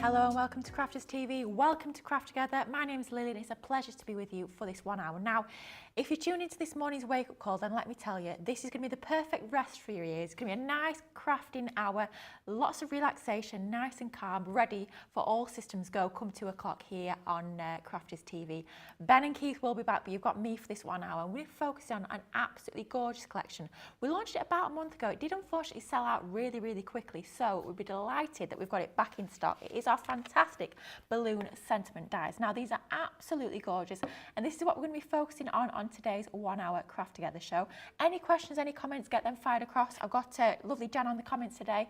Hello and welcome to Crafters TV. Welcome to Craft Together. My name is Lily and it's a pleasure to be with you for this 1 hour. Now, if you tune into this morning's wake-up call, then let me tell you, this is going to be the perfect rest for your ears. It's going to be a nice crafting hour, lots of relaxation, nice and calm, ready for all systems go come 2 o'clock here on Crafters TV. Ben and Keith will be back, but you've got me for this 1 hour. And we're focused on an absolutely gorgeous collection. We launched it about a month ago. It did unfortunately sell out really, really quickly, so we'd be delighted that we've got it back in stock. It is our fantastic balloon sentiment dies. Now, these are absolutely gorgeous, and this is what we're going to be focusing on today's 1 hour Craft Together show. Any questions, any comments, get them fired across. I've got lovely Jan on the comments today,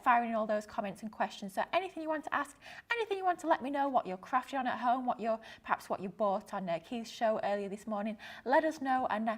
firing in all those comments and questions. So anything you want to ask, anything you want to let me know, what you're crafting on at home, perhaps what you bought on Keith's show earlier this morning, let us know. And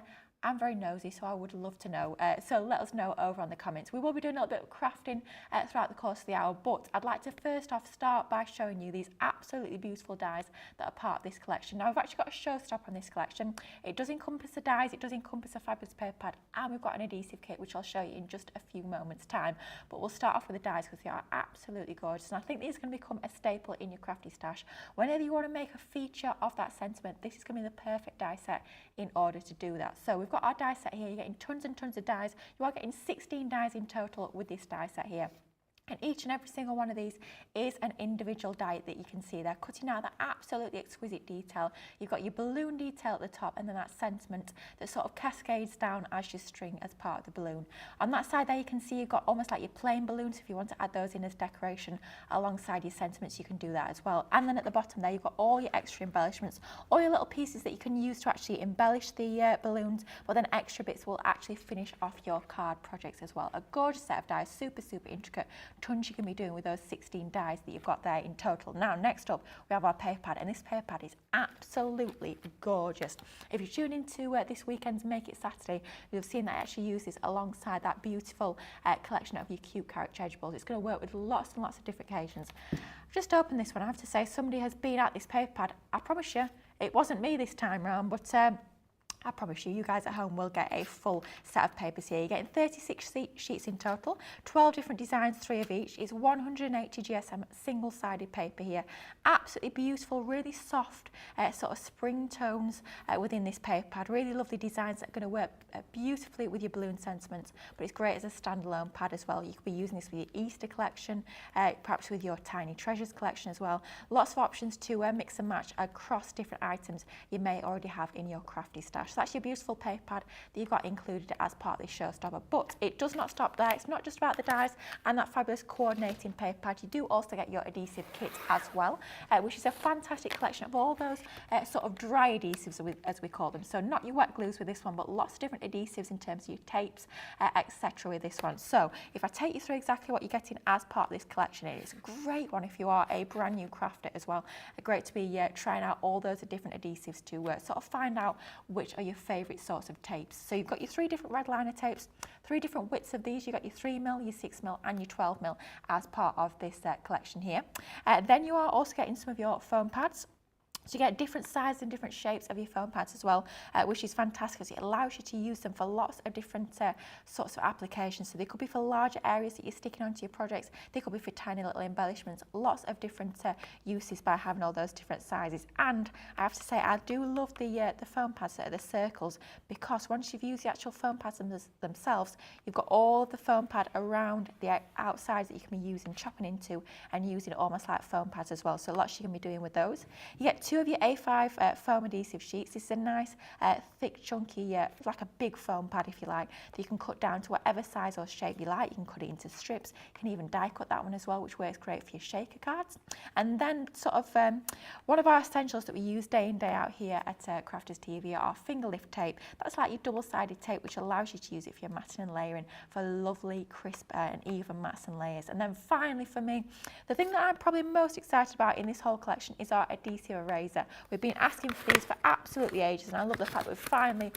I'm very nosy, so I would love to know. So let us know over on the comments. We will be doing a little bit of crafting throughout the course of the hour, but I'd like to first off start by showing you these absolutely beautiful dies that are part of this collection. Now, we've actually got a showstopper on this collection. It does encompass the dies, it does encompass a fabulous paper pad, and we've got an adhesive kit, which I'll show you in just a few moments' time. But we'll start off with the dies because they are absolutely gorgeous, and I think these are going to become a staple in your crafty stash. Whenever you want to make a feature of that sentiment, this is going to be the perfect die set in order to do that. So we've got our die set here. You're getting tons and tons of dies. You are getting 16 dies in total with this die set here. And each and every single one of these is an individual die that you can see there, cutting out that absolutely exquisite detail. You've got your balloon detail at the top, and then that sentiment that sort of cascades down as you string as part of the balloon. On that side there, you can see you've got almost like your plain balloons. If you want to add those in as decoration alongside your sentiments, you can do that as well. And then at the bottom there, you've got all your extra embellishments, all your little pieces that you can use to actually embellish the balloons, but then extra bits will actually finish off your card projects as well. A gorgeous set of dies, super, super intricate. Tons you can be doing with those 16 dies that you've got there in total. Now, next up, we have our paper pad, and this paper pad is absolutely gorgeous. If you tune into this weekend's Make It Saturday, you'll have seen that I actually use this alongside that beautiful collection of your cute character edge balls. It's going to work with lots and lots of different occasions. I've just opened this one. I have to say, somebody has been at this paper pad. I promise you, it wasn't me this time round, but I promise you, you guys at home will get a full set of papers here. You're getting 36 sheets in total, 12 different designs, 3 of each. It's 180 GSM single-sided paper here. Absolutely beautiful, really soft sort of spring tones within this paper pad. Really lovely designs that are going to work beautifully with your balloon sentiments, but it's great as a standalone pad as well. You could be using this with your Easter collection, perhaps with your Tiny Treasures collection as well. Lots of options to mix and match across different items you may already have in your crafty stash. So that's your beautiful paper pad that you've got included as part of this showstopper. But it does not stop there. It's not just about the dies and that fabulous coordinating paper pad. You do also get your adhesive kit as well, which is a fantastic collection of all those sort of dry adhesives, as we call them. So not your wet glues with this one, but lots of different adhesives in terms of your tapes, etc. with this one. So if I take you through exactly what you're getting as part of this collection, it's a great one if you are a brand new crafter as well. Great to be trying out all those different adhesives to sort of find out which are your favourite sorts of tapes. So you've got your 3 different red liner tapes, 3 different widths of these. You've got your 3mm, your 6mm and your 12mm as part of this collection here. Then you are also getting some of your foam pads. So you get different sizes and different shapes of your foam pads as well, which is fantastic because it allows you to use them for lots of different sorts of applications. So they could be for larger areas that you're sticking onto your projects. They could be for tiny little embellishments. Lots of different uses by having all those different sizes. And I have to say, I do love the foam pads that are the circles, because once you've used the actual foam pads themselves, you've got all the foam pad around the outsides that you can be using, chopping into and using almost like foam pads as well. So lots you can be doing with those. You get 2 of your A5 foam adhesive sheets. This is a nice thick chunky like a big foam pad if you like, that you can cut down to whatever size or shape you like. You can cut it into strips. You can even die cut that one as well, which works great for your shaker cards. And then sort of one of our essentials that we use day in day out here at Crafters TV are finger lift tape. That's like your double-sided tape, which allows you to use it for your matting and layering for lovely crisp and even mats and layers. And then finally for me, the thing that I'm probably most excited about in this whole collection is our adhesive eraser. We've been asking for these for absolutely ages, and I love the fact that we've finally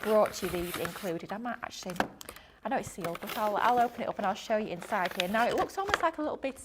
brought you these included. I might actually, I know it's sealed, but I'll open it up and I'll show you inside here. Now it looks almost like a little bit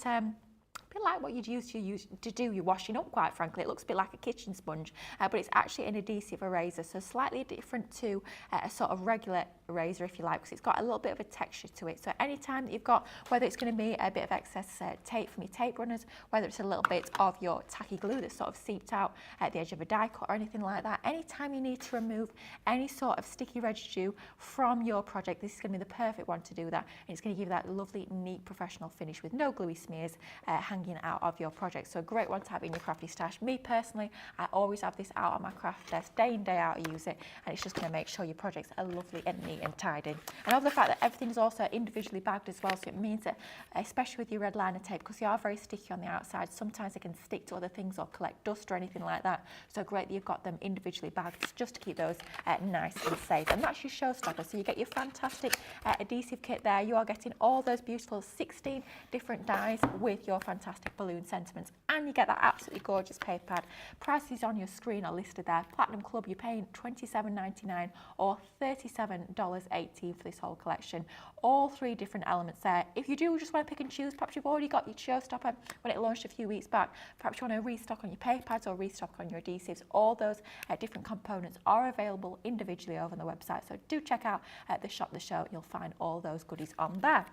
like what you'd use to do your washing up, quite frankly. It looks a bit like a kitchen sponge, but it's actually an adhesive eraser, so slightly different to a sort of regular eraser, if you like, because it's got a little bit of a texture to it. So anytime that you've got, whether it's going to be a bit of excess tape from your tape runners, whether it's a little bit of your tacky glue that's sort of seeped out at the edge of a die cut or anything like that, anytime you need to remove any sort of sticky residue from your project, this is going to be the perfect one to do that, and it's going to give you that lovely, neat, professional finish with no gluey smears hanging out of your project. So a great one to have in your crafty stash. Me personally, I always have this out on my craft desk, day in, day out. I use it, and it's just going to make sure your projects are lovely and neat and tidy. And I love the fact that everything is also individually bagged as well, so it means that, especially with your red liner tape, because they are very sticky on the outside, sometimes they can stick to other things or collect dust or anything like that. So great that you've got them individually bagged just to keep those nice and safe. And that's your Showstopper. So you get your fantastic adhesive kit there. You are getting all those beautiful 16 different dies with your fantastic balloon sentiments, and you get that absolutely gorgeous paper pad. Prices on your screen are listed there. Platinum Club, you're paying $27.99 or $37.18 for this whole collection. All three different elements there. If you do just want to pick and choose, perhaps you've already got your Showstopper when it launched a few weeks back, perhaps you want to restock on your paper pads or restock on your adhesives, all those different components are available individually over on the website. So do check out the Shop the Show. You'll find all those goodies on there.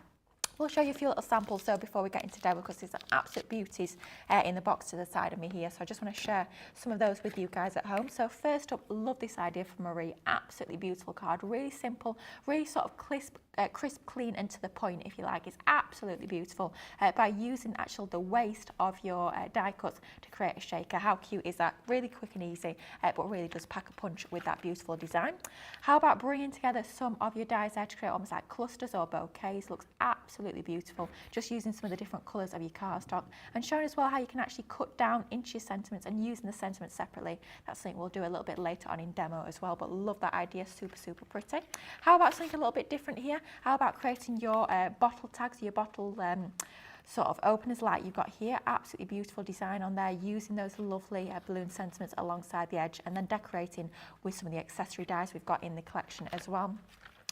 We'll show you a few little samples though before we get into demo, because there's some absolute beauties in the box to the side of me here. So I just want to share some of those with you guys at home. So first up, love this idea from Marie. Absolutely beautiful card, really simple, really sort of crisp, clean and to the point, if you like. It's absolutely beautiful by using the waste of your die cuts to create a shaker. How cute is that? Really quick and easy, but really does pack a punch with that beautiful design. How about bringing together some of your dies there to create almost like clusters or bouquets? Looks absolutely beautiful, just using some of the different colours of your cardstock, and showing as well how you can actually cut down into your sentiments and using the sentiments separately. That's something we'll do a little bit later on in demo as well, but love that idea. Super pretty. How about something a little bit different here? How about creating your bottle tags, your bottle sort of openers like you've got here? Absolutely beautiful design on there, using those lovely balloon sentiments alongside the edge, and then decorating with some of the accessory dies we've got in the collection as well.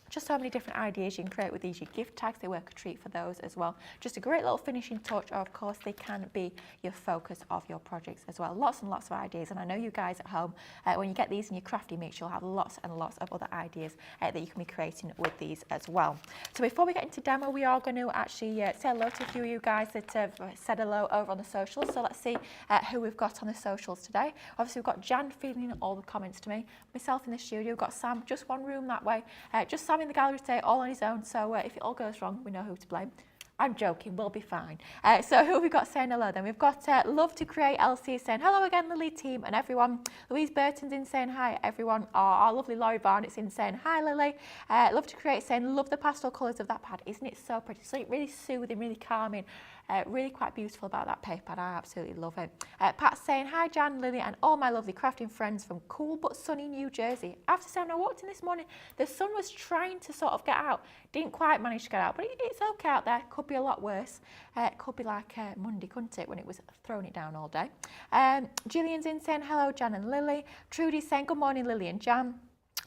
Just so many different ideas you can create with these. Your gift tags, they work a treat for those as well. Just a great little finishing touch, or of course they can be your focus of your projects as well. Lots and lots of ideas, and I know you guys at home, when you get these in your crafty mix, you'll have lots and lots of other ideas that you can be creating with these as well. So before we get into demo, we are going to actually say hello to a few of you guys that have said hello over on the socials. So let's see who we've got on the socials today. Obviously we've got Jan feeding all the comments to me, myself in the studio, we've got Sam, just one room that way, just Sam in the gallery today, all on his own. So if it all goes wrong, we know who to blame. I'm joking, we'll be fine. So who have we got saying hello then? We've got Love to Create Elsie saying hello again, Lily team and everyone. Louise Burton's in saying hi everyone. Our lovely Laurie Barnett's in saying hi Lily. Love to Create saying love the pastel colours of that pad. Isn't it so pretty? So really soothing, really calming. Really quite beautiful about that paper pad. I absolutely love it. Pat's saying hi Jan, Lily and all my lovely crafting friends from cool but sunny New Jersey. I have to say, when I walked in this morning, the sun was trying to sort of get out. Didn't quite manage to get out, but it's okay out there. Could be a lot worse. It could be like Monday, couldn't it, when it was throwing it down all day. Gillian's in saying hello Jan and Lily. Trudy's saying good morning Lily and Jan.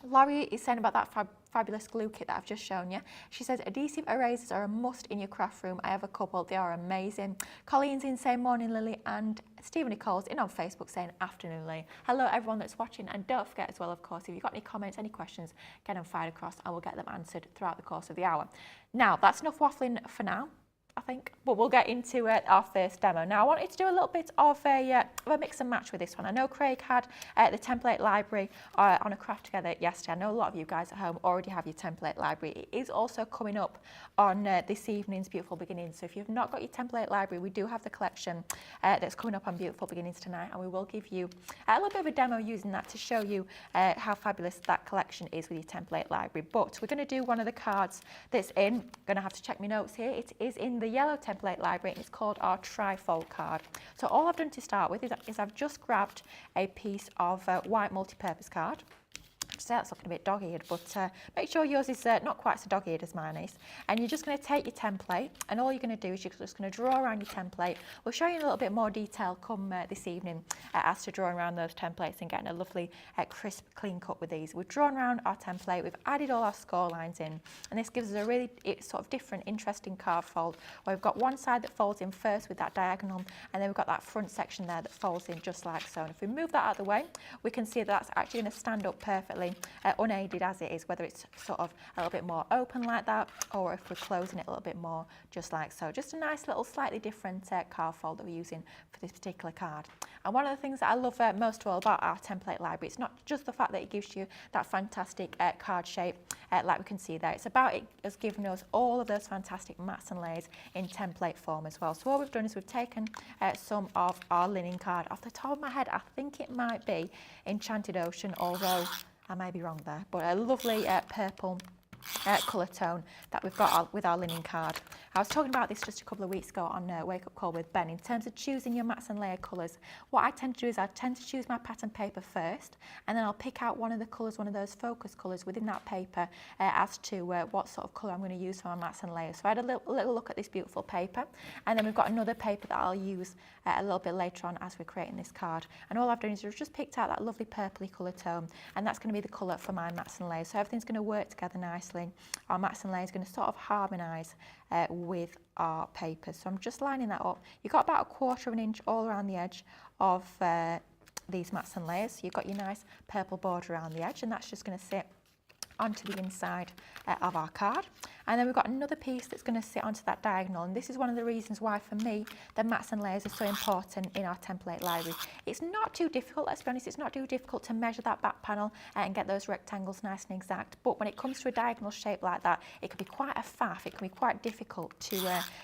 Laurie is saying about that fabulous glue kit that I've just shown you. She says adhesive erasers are a must in your craft room. I have a couple, they are amazing. Colleen's in saying morning Lily, and Stephen Nicole's in on Facebook saying afternoon Lily. Hello everyone that's watching, and don't forget as well, of course, if you've got any comments, any questions, get them fired across and we'll get them answered throughout the course of the hour. Now that's enough waffling for now, I think, but we'll get into our first demo. Now I wanted to do a little bit of a mix and match with this one. I know Craig had the template library on a craft together yesterday. I know a lot of you guys at home already have your template library. It is also coming up on this evening's Beautiful Beginnings. So if you've not got your template library, we do have the collection that's coming up on Beautiful Beginnings tonight, and we will give you a little bit of a demo using that to show you how fabulous that collection is with your template library. But we're going to do one of the cards that's in. I'm going to have to check my notes here. It is in the yellow template library, and it's called our trifold card. So all I've done to start with is I've just grabbed a piece of white multi-purpose card. So that's looking a bit dog-eared, but make sure yours is not quite so dog-eared as mine is. And you're just going to take your template, and all you're going to do is you're just going to draw around your template. We'll show you in a little bit more detail come this evening as to drawing around those templates and getting a lovely crisp clean cut with these. We've drawn around our template, we've added all our score lines in, and this gives us a really sort of different interesting card fold where we've got one side that folds in first with that diagonal, and then we've got that front section there that folds in just like so. And if we move that out of the way, we can see that that's actually going to stand up perfectly unaided as it is, whether it's sort of a little bit more open like that, or if we're closing it a little bit more just like so. Just a nice little slightly different card fold that we're using for this particular card. And one of the things that I love most of all about our template library, it's not just the fact that it gives you that fantastic card shape like we can see there, it's about it has given us all of those fantastic mats and layers in template form as well. So what we've done is we've taken some of our linen card. Off the top of my head, I think it might be Enchanted Ocean, although I may be wrong there, but a lovely purple colour tone that we've got with our linen card. I was talking about this just a couple of weeks ago on Wake Up Call with Ben in terms of choosing your mats and layer colours. What I tend to do is I tend to choose my pattern paper first, and then I'll pick out one of the colours, one of those focus colours within that paper as to what sort of colour I'm going to use for my mats and layers. So I had a little look at this beautiful paper, and then we've got another paper that I'll use a little bit later on as we're creating this card. And all I've done is I've just picked out that lovely purpley colour tone, and that's going to be the colour for my mats and layers. So everything's going to work together nicely. Our mats and layers are going to sort of harmonise with our paper. So I'm just lining that up. You've got about 1/4 of an inch all around the edge of these mats and layers. So you've got your nice purple border around the edge, and that's just going to sit onto the inside of our card. And then we've got another piece that's going to sit onto that diagonal, and this is one of the reasons why for me the mats and layers are so important in our template library. It's not too difficult, let's be honest, it's not too difficult to measure that back panel and get those rectangles nice and exact, but when it comes to a diagonal shape like that, it can be quite a faff, it can be quite difficult to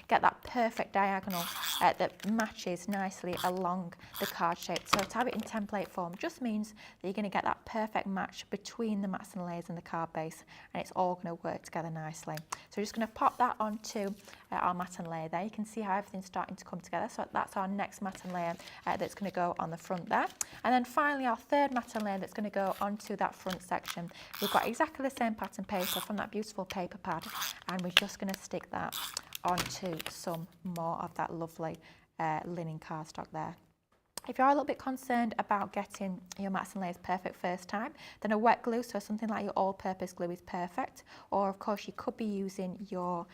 get that perfect diagonal that matches nicely along the card shape. So to have it in template form just means that you're going to get that perfect match between the mats and layers and the card base, and it's all going to work together nicely. So we're just going to pop that onto our mat and layer there. You can see how everything's starting to come together. So that's our next mat and layer that's going to go on the front there. And then finally our third mat and layer that's going to go onto that front section. We've got exactly the same pattern paper from that beautiful paper pad, and we're just going to stick that onto some more of that lovely linen cardstock there. If you are a little bit concerned about getting your mats and layers perfect first time, then a wet glue, so something like your all-purpose glue, is perfect. Or of course you could be using your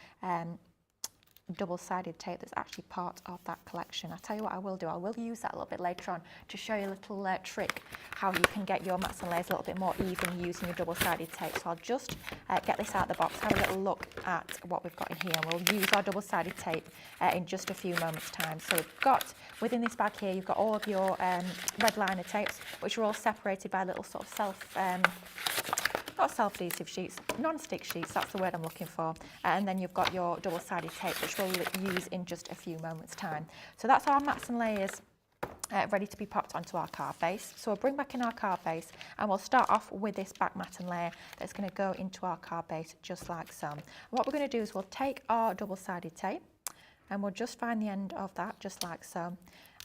double-sided tape that's actually part of that collection. I'll tell you what I will do, I will use that a little bit later on to show you a little trick how you can get your mats and layers a little bit more even using your double-sided tape. So I'll just get this out of the box, have a little look at what we've got in here, and we'll use our double-sided tape in just a few moments time. So we've got within this bag here, you've got all of your red liner tapes, which are all separated by little sort of not self-adhesive sheets, non-stick sheets, that's the word I'm looking for. And then you've got your double-sided tape, which we'll use in just a few moments' time. So that's our mats and layers ready to be popped onto our card base. So we'll bring back in our card base, and we'll start off with this back mat and layer that's going to go into our card base just like so. And what we're going to do is we'll take our double-sided tape, and we'll just find the end of that just like so.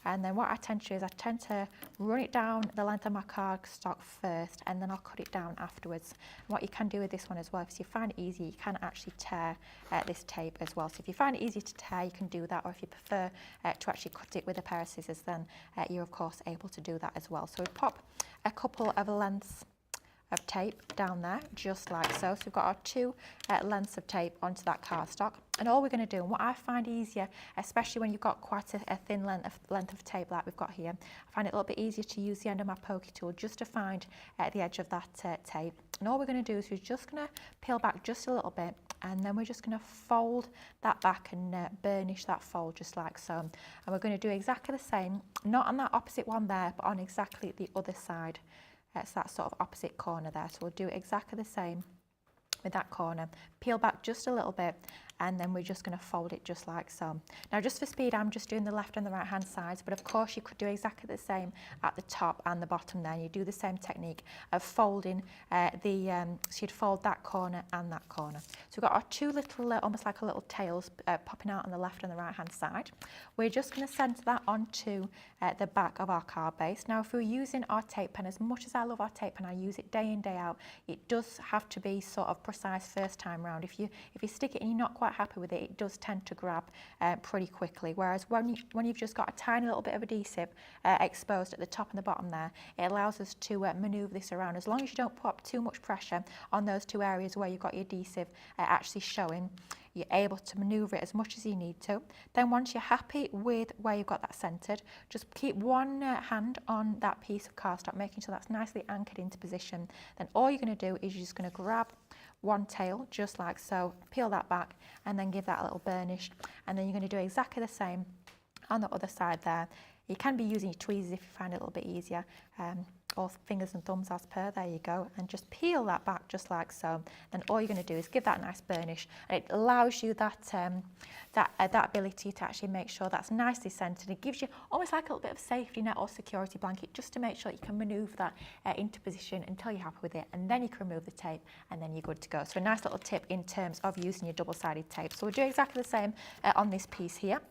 And then what I tend to do is I tend to run it down the length of my cardstock first, and then I'll cut it down afterwards. And what you can do with this one as well, if you find it easy, you can actually tear this tape as well. So if you find it easy to tear, you can do that, or if you prefer to actually cut it with a pair of scissors, then you're of course able to do that as well. So we pop a couple of lengths of tape down there just like so. So we've got our two lengths of tape onto that cardstock, and all we're going to do, and what I find easier, especially when you've got quite a thin length of tape like we've got here, I find it a little bit easier to use the end of my pokey tool just to find the edge of that tape. And all we're going to do is we're just going to peel back just a little bit, and then we're just going to fold that back and burnish that fold just like so. And we're going to do exactly the same, not on that opposite one there, but on exactly the other side. It's that sort of opposite corner there. So we'll do exactly the same with that corner. Peel back just a little bit, and then we're just going to fold it just like so. Now just for speed, I'm just doing the left and the right hand sides, but of course you could do exactly the same at the top and the bottom there. You do the same technique of folding so you'd fold that corner and that corner. So we've got our two little, almost like a little tails popping out on the left and the right hand side. We're just going to centre that onto the back of our card base. Now if we're using our tape pen, as much as I love our tape pen, I use it day in, day out, it does have to be sort of precise first time round. If you stick it and you're not quite happy with it, it does tend to grab pretty quickly. Whereas when you've just got a tiny little bit of adhesive exposed at the top and the bottom there, it allows us to manoeuvre this around. As long as you don't put up too much pressure on those two areas where you've got your adhesive actually showing, you're able to manoeuvre it as much as you need to. Then once you're happy with where you've got that centred, just keep one hand on that piece of cardstock, making sure that's nicely anchored into position. Then all you're going to do is you're just going to grab one tail, just like so, peel that back, and then give that a little burnish. And then you're going to do exactly the same on the other side there. You can be using your tweezers if you find it a little bit easier, or fingers and thumbs as per, there you go, and just peel that back just like so. Then all you're going to do is give that a nice burnish, and it allows you that ability to actually make sure that's nicely centred. It gives you almost like a little bit of safety net or security blanket, just to make sure you can manoeuvre that into position until you're happy with it, and then you can remove the tape, and then you're good to go. So a nice little tip in terms of using your double-sided tape. So we'll do exactly the same on this piece here.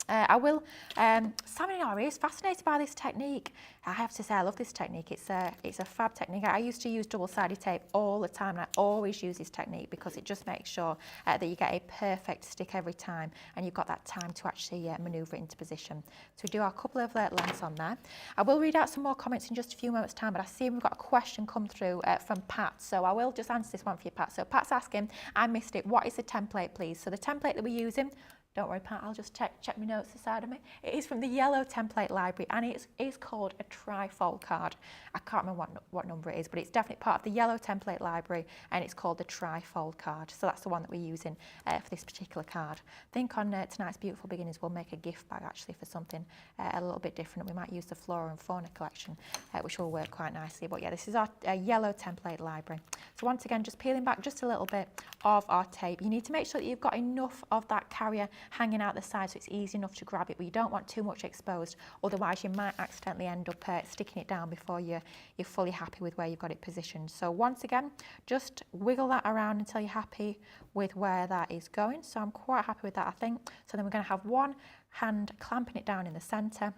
Salmon is fascinated by this technique. I have to say, I love this technique. It's a fab technique. I used to use double-sided tape all the time, and I always use this technique because it just makes sure that you get a perfect stick every time, and you've got that time to actually manoeuvre it into position. So we do our couple of lengths on there. I will read out some more comments in just a few moments' time, but I see we've got a question come through from Pat, so I will just answer this one for you, Pat. So Pat's asking, I missed it, what is the template, please? So the template that we're using, don't worry, Pat, I'll just check my notes beside of me. It is from the yellow template library, and it is called a trifold card. I can't remember what number it is, but it's definitely part of the yellow template library, and it's called the trifold card. So that's the one that we're using for this particular card. I think on tonight's Beautiful Beginnings, we'll make a gift bag actually for something a little bit different. We might use the Flora and Fauna collection, which will work quite nicely. But yeah, this is our yellow template library. So once again, just peeling back just a little bit of our tape. You need to make sure that you've got enough of that carrier hanging out the side so it's easy enough to grab it, but you don't want too much exposed, otherwise you might accidentally end up sticking it down before you're fully happy with where you've got it positioned. So once again, just wiggle that around until you're happy with where that is going. So I'm quite happy with that, I think. So then we're going to have one hand clamping it down in the centre,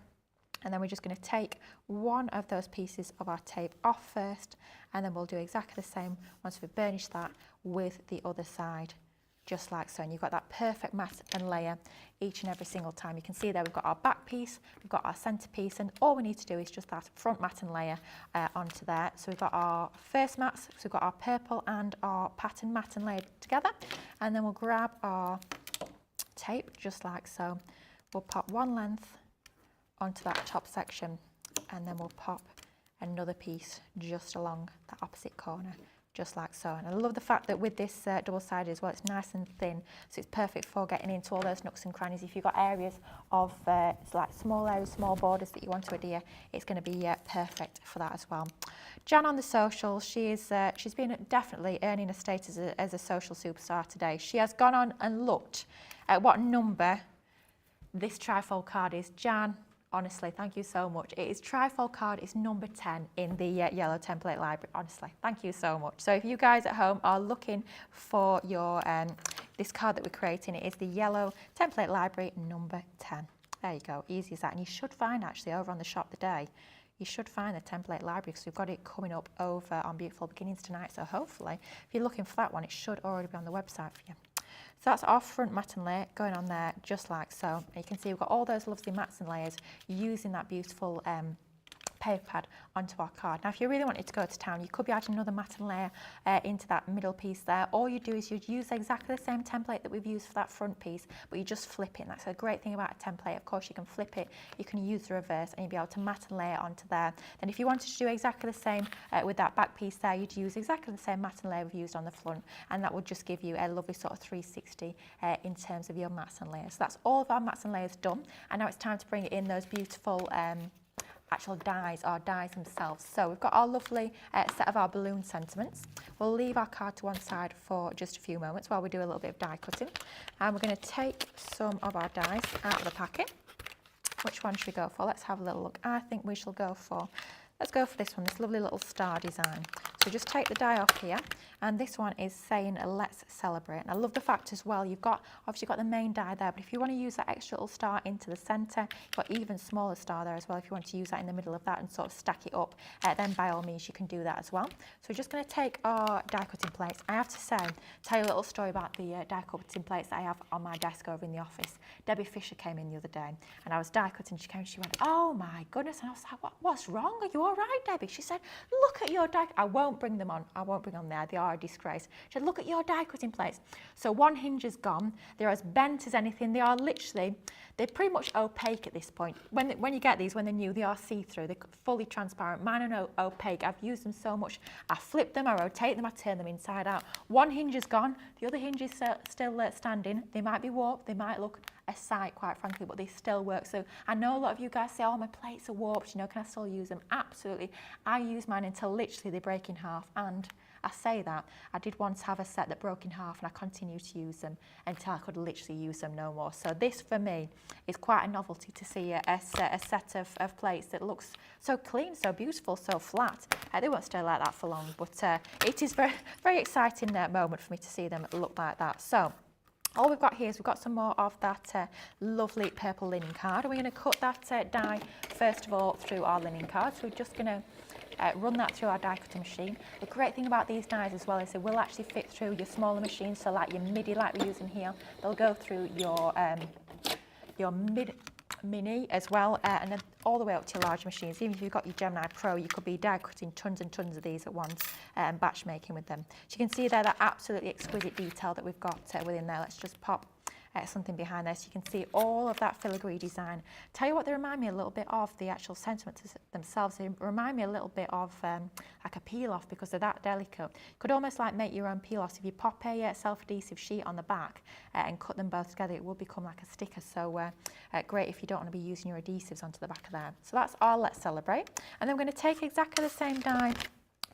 and then we're just going to take one of those pieces of our tape off first, and then we'll do exactly the same once we've burnished that with the other side, just like so. And you've got that perfect mat and layer each and every single time. You can see there we've got our back piece, we've got our centre piece, and all we need to do is just that front mat and layer onto there. So we've got our first mats, so we've got our purple and our pattern mat and layer together, and then we'll grab our tape just like so. We'll pop one length onto that top section, and then we'll pop another piece just along the opposite corner, just like so. And I love the fact that with this double-sided as well, it's nice and thin, so it's perfect for getting into all those nooks and crannies. If you've got areas of it's like small areas, small borders that you want to adhere, it's going to be perfect for that as well. Jan on the socials, she's been definitely earning a status as a social superstar today. She has gone on and looked at what number this trifold card is. Jan, honestly, thank you so much. It is trifold card is number 10 in the yellow template library. Honestly, thank you so much. So if you guys at home are looking for your this card that we're creating, it is the yellow template library number 10. There you go, easy as that. And you should find actually over on the shop today, you should find the template library because we've got it coming up over on Beautiful Beginnings tonight. So hopefully, if you're looking for that one, it should already be on the website for you. So that's our front mat and layer going on there just like so. And you can see we've got all those lovely mats and layers using that beautiful paper pad onto our card. Now if you really wanted to go to town, you could be adding another mat and layer into that middle piece there. All you do is you'd use exactly the same template that we've used for that front piece, but you just flip it. And that's a great thing about a template. Of course, you can flip it, you can use the reverse, and you'll be able to mat and layer onto there. Then if you wanted to do exactly the same with that back piece there, you'd use exactly the same mat and layer we've used on the front, and that would just give you a lovely sort of 360 in terms of your mats and layers. So that's all of our mats and layers done, and now it's time to bring it in those beautiful actual dies or dies themselves. So we've got our lovely set of our balloon sentiments. We'll leave our card to one side for just a few moments while we do a little bit of die cutting. And we're going to take some of our dies out of the packet. Which one should we go for? Let's have a little look. I think we shall go for, let's go for this one, this lovely little star design. So just take the die off here, and this one is saying let's celebrate. And I love the fact as well, you've got obviously got the main die there, but if you want to use that extra little star into the centre, you've got even smaller star there as well. If you want to use that in the middle of that and sort of stack it up, then by all means you can do that as well. So we're just going to take our die cutting plates. I have to say, tell you a little story about the die cutting plates that I have on my desk over in the office. Debbie Fisher came in the other day, and I was die cutting. She came, she went, "Oh my goodness," and I was like, "What's wrong? Are you all right, Debbie?" She said, "Look at your die." I won't bring them on. I won't bring on there. They are a disgrace. She said, "Look at your die cutting plates." So one hinge is gone. They're as bent as anything. They are literally, they're pretty much opaque at this point. When you get these, when they're new, they are see-through. They're fully transparent. Mine are opaque. I've used them so much. I flip them, I rotate them, I turn them inside out. One hinge is gone. The other hinge is still standing. They might be warped. They might look a sight, quite frankly, but they still work. So I know a lot of you guys say, "Oh, my plates are warped, you know, can I still use them?" Absolutely. I use mine until literally they break in half, and I say that. I did once have a set that broke in half, and I continued to use them until I could literally use them no more. So this, for me, is quite a novelty to see a set of plates that looks so clean, so beautiful, so flat. They won't stay like that for long, but it is very, very exciting moment for me to see them look like that. So all we've got here is we've got some more of that lovely purple linen card, and we're going to cut that die first of all through our linen card. So we're just going to run that through our die cutting machine. The great thing about these dies as well is they will actually fit through your smaller machines, so like your midi like we're using here, they'll go through your mini as well, and then all the way up to your large machines. Even if you've got your Gemini Pro, you could be die cutting tons and tons of these at once, batch making with them. So you can see there that absolutely exquisite detail that we've got within there. Let's just pop something behind there so you can see all of that filigree design. Tell you what, they remind me a little bit of the actual sentiments themselves. They remind me a little bit of like a peel off, because they're that delicate. You could almost like make your own peel offs. If you pop a self-adhesive sheet on the back and cut them both together, it will become like a sticker. So great if you don't want to be using your adhesives onto the back of there. So that's our Let's Celebrate. And then we're going to take exactly the same die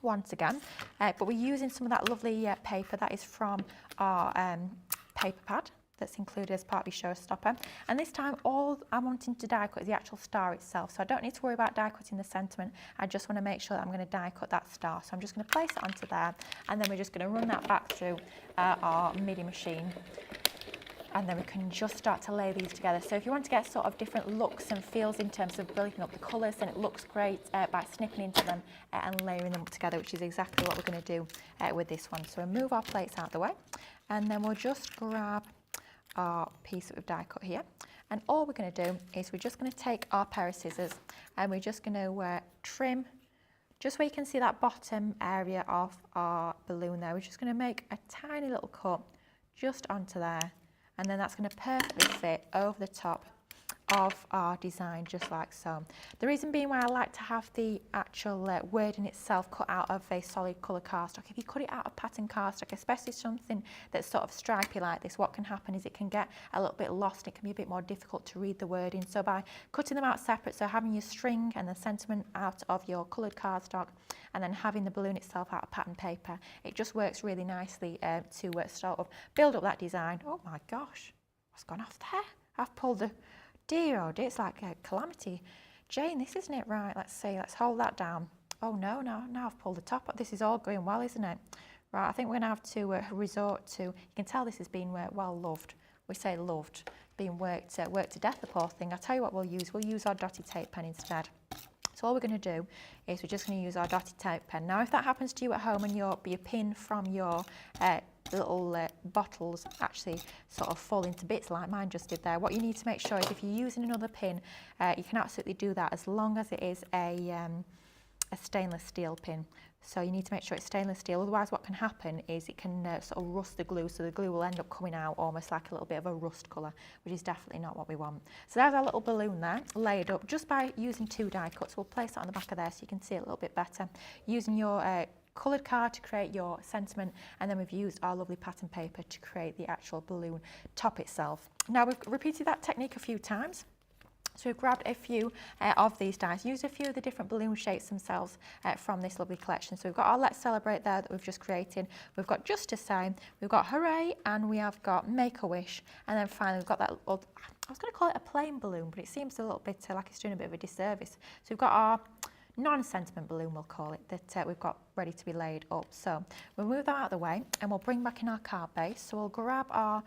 once again, but we're using some of that lovely paper that is from our paper pad that's included as part of your Showstopper. And this time all I'm wanting to die cut is the actual star itself, so I don't need to worry about die cutting the sentiment. I just want to make sure that I'm going to die cut that star. So I'm just going to place it onto there, and then we're just going to run that back through our MIDI machine, and then we can just start to lay these together. So if you want to get sort of different looks and feels in terms of building up the colours, then it looks great by snipping into them and layering them together, which is exactly what we're going to do with this one. So we'll move our plates out of the way, and then we'll just grab our piece that we've die cut here, and all we're going to do is we're just going to take our pair of scissors, and we're just going to trim just where you can see that bottom area of our balloon there. We're just going to make a tiny little cut just onto there, and then that's going to perfectly fit over the top of our design, just like so. The reason being why I like to have the actual wording itself cut out of a solid colour cardstock. If you cut it out of pattern cardstock, especially something that's sort of stripy like this, what can happen is it can get a little bit lost. It can be a bit more difficult to read the wording. So by cutting them out separate, so having your string and the sentiment out of your coloured cardstock, and then having the balloon itself out of pattern paper, it just works really nicely to sort of build up that design. Oh my gosh, what's gone off there? I've pulled the... Dear, oh dear, it's like a calamity. Jane, this isn't it right? Let's see, let's hold that down. Oh no, now I've pulled the top. This is all going well, isn't it? Right, I think we're going to have to resort to, you can tell this has been well loved. We say loved, being worked to death, the poor thing. I'll tell you what we'll use our dotted tape pen instead. So all we're going to do is we're just going to use our dotted tape pen. Now if that happens to you at home and your pin from your little bottles actually sort of fall into bits like mine just did there, what you need to make sure is if you're using another pin, you can absolutely do that as long as it is a stainless steel pin. So you need to make sure it's stainless steel, otherwise what can happen is it can sort of rust the glue, so the glue will end up coming out almost like a little bit of a rust colour, which is definitely not what we want. So there's our little balloon there, laid up just by using 2 die cuts. We'll place it on the back of there so you can see it a little bit better. Using your coloured card to create your sentiment, and then we've used our lovely pattern paper to create the actual balloon top itself. Now we've repeated that technique a few times. So we've grabbed a few of these dies, used a few of the different balloon shapes themselves from this lovely collection. So we've got our Let's Celebrate there that we've just created. We've got Just to Say, we've got Hooray, and we have got Make a Wish. And then finally we've got that, I was going to call it a plain balloon, but it seems a little bit like it's doing a bit of a disservice. So we've got our non-sentiment balloon, we'll call it, that we've got ready to be laid up. So we'll move that out of the way and we'll bring back in our card base. So we'll grab our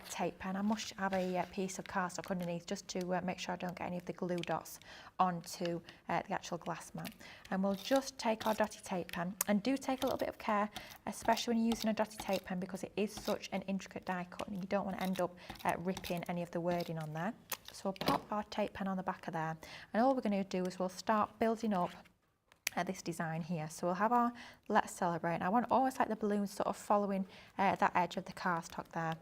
tape pen. I must have a piece of cardstock underneath just to make sure I don't get any of the glue dots onto the actual glass mat. And we'll just take our dotty tape pen, and do take a little bit of care, especially when you're using a dotty tape pen, because it is such an intricate die cut and you don't want to end up ripping any of the wording on there. So we'll pop our tape pen on the back of there, and all we're going to do is we'll start building up this design here. So we'll have our Let's Celebrate, and I want almost like the balloons sort of following that edge of the cardstock there.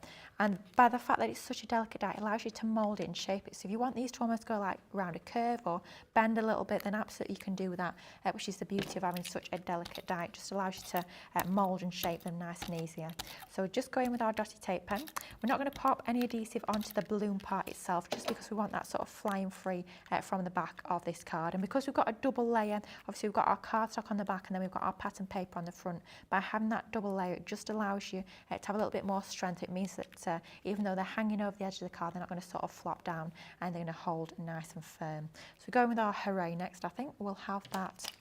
And by the fact that it's such a delicate die, it allows you to mould it and shape it. So if you want these to almost go like around a curve or bend a little bit, then absolutely you can do that, which is the beauty of having such a delicate die. It just allows you to mould and shape them nice and easier. So just go in with our dotty tape pen. We're not going to pop any adhesive onto the balloon part itself, just because we want that sort of flying free from the back of this card. And because we've got a double layer, obviously we've got our cardstock on the back and then we've got our pattern paper on the front. By having that double layer, it just allows you to have a little bit more strength. It means that even though they're hanging over the edge of the card, they're not going to sort of flop down, and they're going to hold nice and firm. So going with our Hooray next, I think we'll have that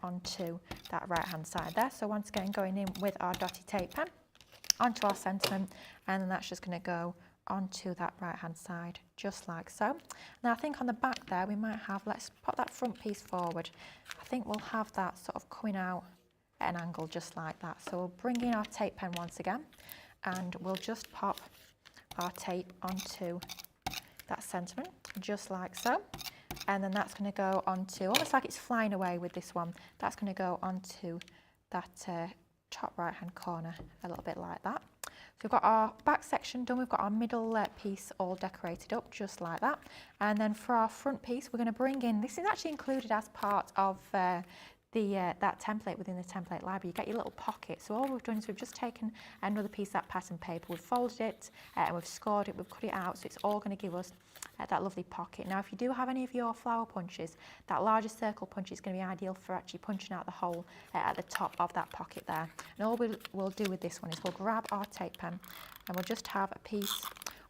onto that right hand side there. So once again, going in with our dotty tape pen onto our sentiment, and then that's just going to go onto that right hand side just like so. Now I think on the back there we might have, let's pop that front piece forward, I think we'll have that sort of coming out at an angle just like that. So we'll bring in our tape pen once again, and we'll just pop our tape onto that sentiment just like so, and then that's going to go onto, almost like it's flying away with this one, that's going to go onto that top right hand corner a little bit like that. So we've got our back section done, we've got our middle piece all decorated up just like that, and then for our front piece we're going to bring in, this is actually included as part of that template within the template library. You get your little pocket. So all we've done is we've just taken another piece of that pattern paper, we've folded it and we've scored it, we've cut it out, so it's all going to give us that lovely pocket. Now if you do have any of your flower punches, that larger circle punch is going to be ideal for actually punching out the hole at the top of that pocket there. And all we'll do with this one is we'll grab our tape pen and we'll just have a piece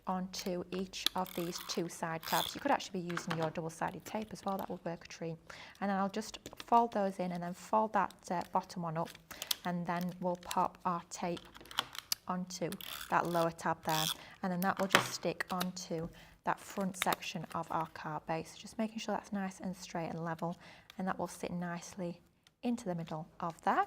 onto each of these two side tabs. You could actually be using your double-sided tape as well, that would work a treat. And then I'll just fold those in and then fold that bottom one up, and then we'll pop our tape onto that lower tab there, and then that will just stick onto that front section of our card base, just making sure that's nice and straight and level, and that will sit nicely into the middle of there.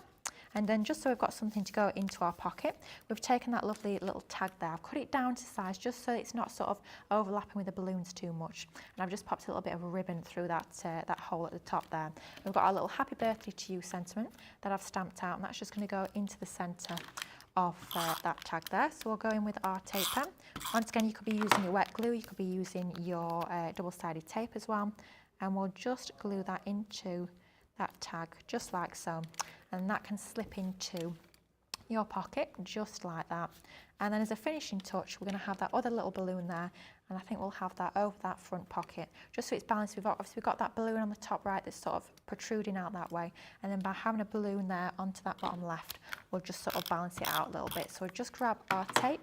And then just so we've got something to go into our pocket, we've taken that lovely little tag there. I've cut it down to size just so it's not sort of overlapping with the balloons too much. And I've just popped a little bit of a ribbon through that hole at the top there. We've got our little happy birthday to you sentiment that I've stamped out, and that's just going to go into the centre of that tag there. So we'll go in with our tape pen. Once again, you could be using your wet glue, you could be using your double-sided tape as well. And we'll just glue that into that tag just like so, and that can slip into your pocket just like that. And then as a finishing touch, we're going to have that other little balloon there, and I think we'll have that over that front pocket just so it's balanced. We've got that balloon on the top right that's sort of protruding out that way, and then by having a balloon there onto that bottom left, we'll just sort of balance it out a little bit. So we'll just grab our tape,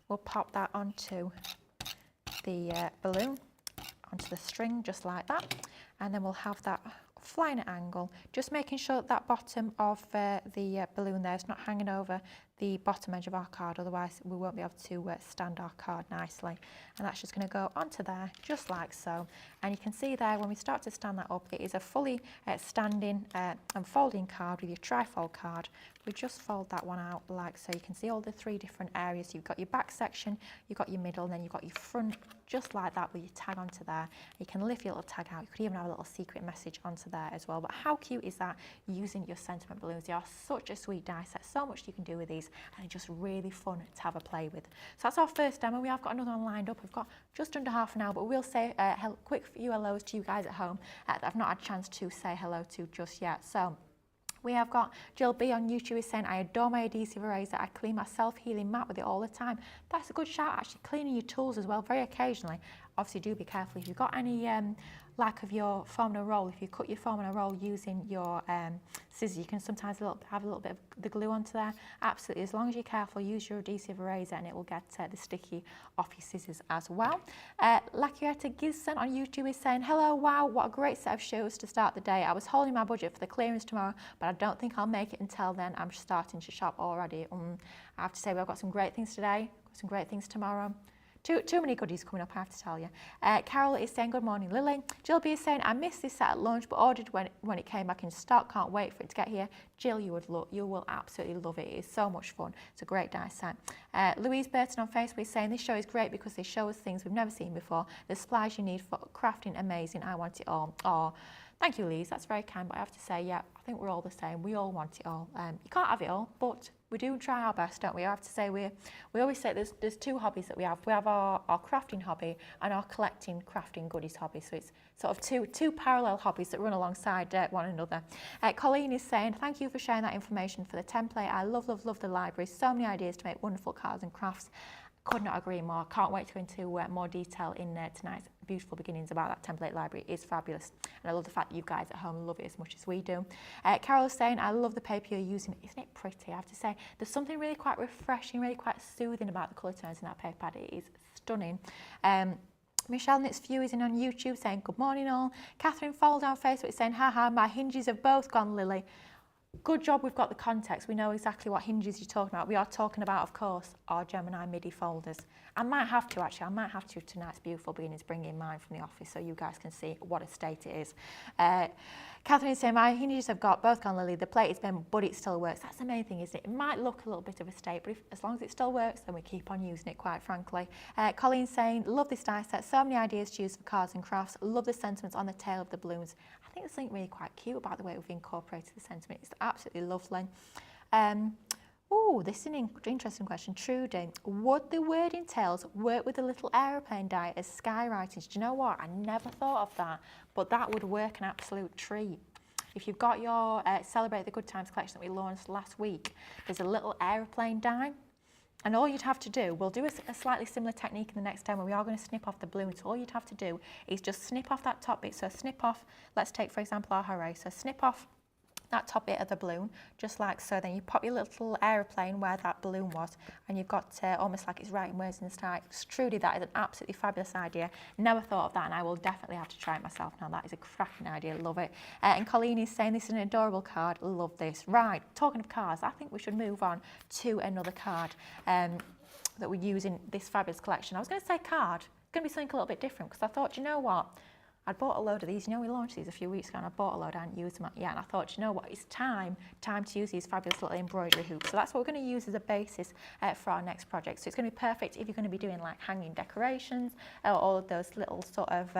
we'll pop that onto the balloon, onto the string just like that, and then we'll have that flying at angle, just making sure that that bottom of the balloon there is not hanging over the bottom edge of our card, otherwise we won't be able to stand our card nicely. And that's just going to go onto there just like so. And you can see there when we start to stand that up, it is a fully standing and folding card with your trifold card. We just fold that one out like so. You can see all the three different areas. You've got your back section, you've got your middle, and then you've got your front just like that with your tag onto there. You can lift your little tag out. You could even have a little secret message onto there as well. But how cute is that using your sentiment balloons? They are such a sweet die set. So much you can do with these, and it's just really fun to have a play with. So that's our first demo. We have got another one lined up. We've got just under half an hour, but we'll say quick few hellos to you guys at home that I've not had a chance to say hello to just yet. So We have got Jill B on YouTube is saying, I adore my adhesive eraser. I clean my self-healing mat with it all the time. That's a good shout, actually, cleaning your tools as well, very occasionally. Obviously, do be careful. If you've got any lack of your foam and roll, if you cut your foam and roll using your scissors, you can sometimes have a little bit of the glue onto there. Absolutely, as long as you're careful, use your adhesive eraser and it will get the sticky off your scissors as well. Lakieta Gizson on YouTube is saying, hello, wow, what a great set of shows to start the day. I was holding my budget for the clearance tomorrow, but I don't think I'll make it until then. I'm starting to shop already. I have to say, we've got some great things today, some great things tomorrow. Too many goodies coming up, I have to tell you. Carol is saying, good morning, Lily. Jill B is saying, I missed this set at lunch, but ordered when it came back in stock. Can't wait for it to get here. Jill, you will absolutely love it. It is so much fun. It's a great die set. Louise Burton on Facebook is saying, this show is great because they show us things we've never seen before. The supplies you need for crafting, amazing. I want it all. Oh, thank you, Louise. That's very kind, but I have to say, yeah, I think we're all the same. We all want it all. You can't have it all, but we do try our best, don't we? I have to say, we always say there's two hobbies that we have. We have our crafting hobby and our collecting crafting goodies hobby. So it's sort of two parallel hobbies that run alongside one another. Colleen is saying, thank you for sharing that information for the template. I love the library. So many ideas to make wonderful cards and crafts. Could not agree more. Can't wait to go into more detail in tonight's beautiful beginnings about that template library. It is fabulous, and I love the fact that you guys at home love it as much as we do. Carol is saying, I love the paper you're using. Isn't it pretty? I have to say, there's something really quite refreshing, really quite soothing about the colour tones in that paper pad. It is stunning. Michelle Knits Few is in on YouTube saying, good morning all. Catherine Fold on Facebook is saying, haha, my hinges have both gone, Lily. Good job we've got the context. We know exactly what hinges you're talking about. We are talking about, of course, our Gemini MIDI folders. I might have to, actually. I might have to tonight's beautiful beginnings bring in mine from the office so you guys can see what a state it is. Catherine is saying, my hinges have both gone, Lily. The plate is bent, but it still works. That's the main thing, isn't it? It might look a little bit of a state, but as long as it still works, then we keep on using it, quite frankly. Colleen's saying, love this die set. So many ideas to use for cards and crafts. Love the sentiments on the tail of the balloons. I think there's something really quite cute about the way we've incorporated the sentiment. It's absolutely lovely. This is an interesting question. Trudy, would the wording tails work with the little aeroplane die as skywritings? Do you know what? I never thought of that, but that would work an absolute treat. If you've got your Celebrate the Good Times collection that we launched last week, there's a little aeroplane die. And all you'd have to do, we'll do a slightly similar technique in the next demo. We are going to snip off the balloon. So all you'd have to do is just snip off that top bit. So snip off, let's take, for example, our hooray. So snip off that top bit of the balloon, just like so. Then you pop your little aeroplane where that balloon was, and you've got almost like it's writing words in the sky. Truly, that is an absolutely fabulous idea. Never thought of that, and I will definitely have to try it myself now. That is a cracking idea. Love it. And Colleen is saying, this is an adorable card. Love this. Right, talking of cards, I think we should move on to another card that we use in this fabulous collection. I was going to say card. It's going to be something a little bit different, because I thought, you know what? I'd bought a load of these. You know, we launched these a few weeks ago, and I bought a load. I hadn't used them yet, and I thought, you know what, it's time to use these fabulous little embroidery hoops. So that's what we're going to use as a basis for our next project. So it's going to be perfect if you're going to be doing like hanging decorations or all of those little sort of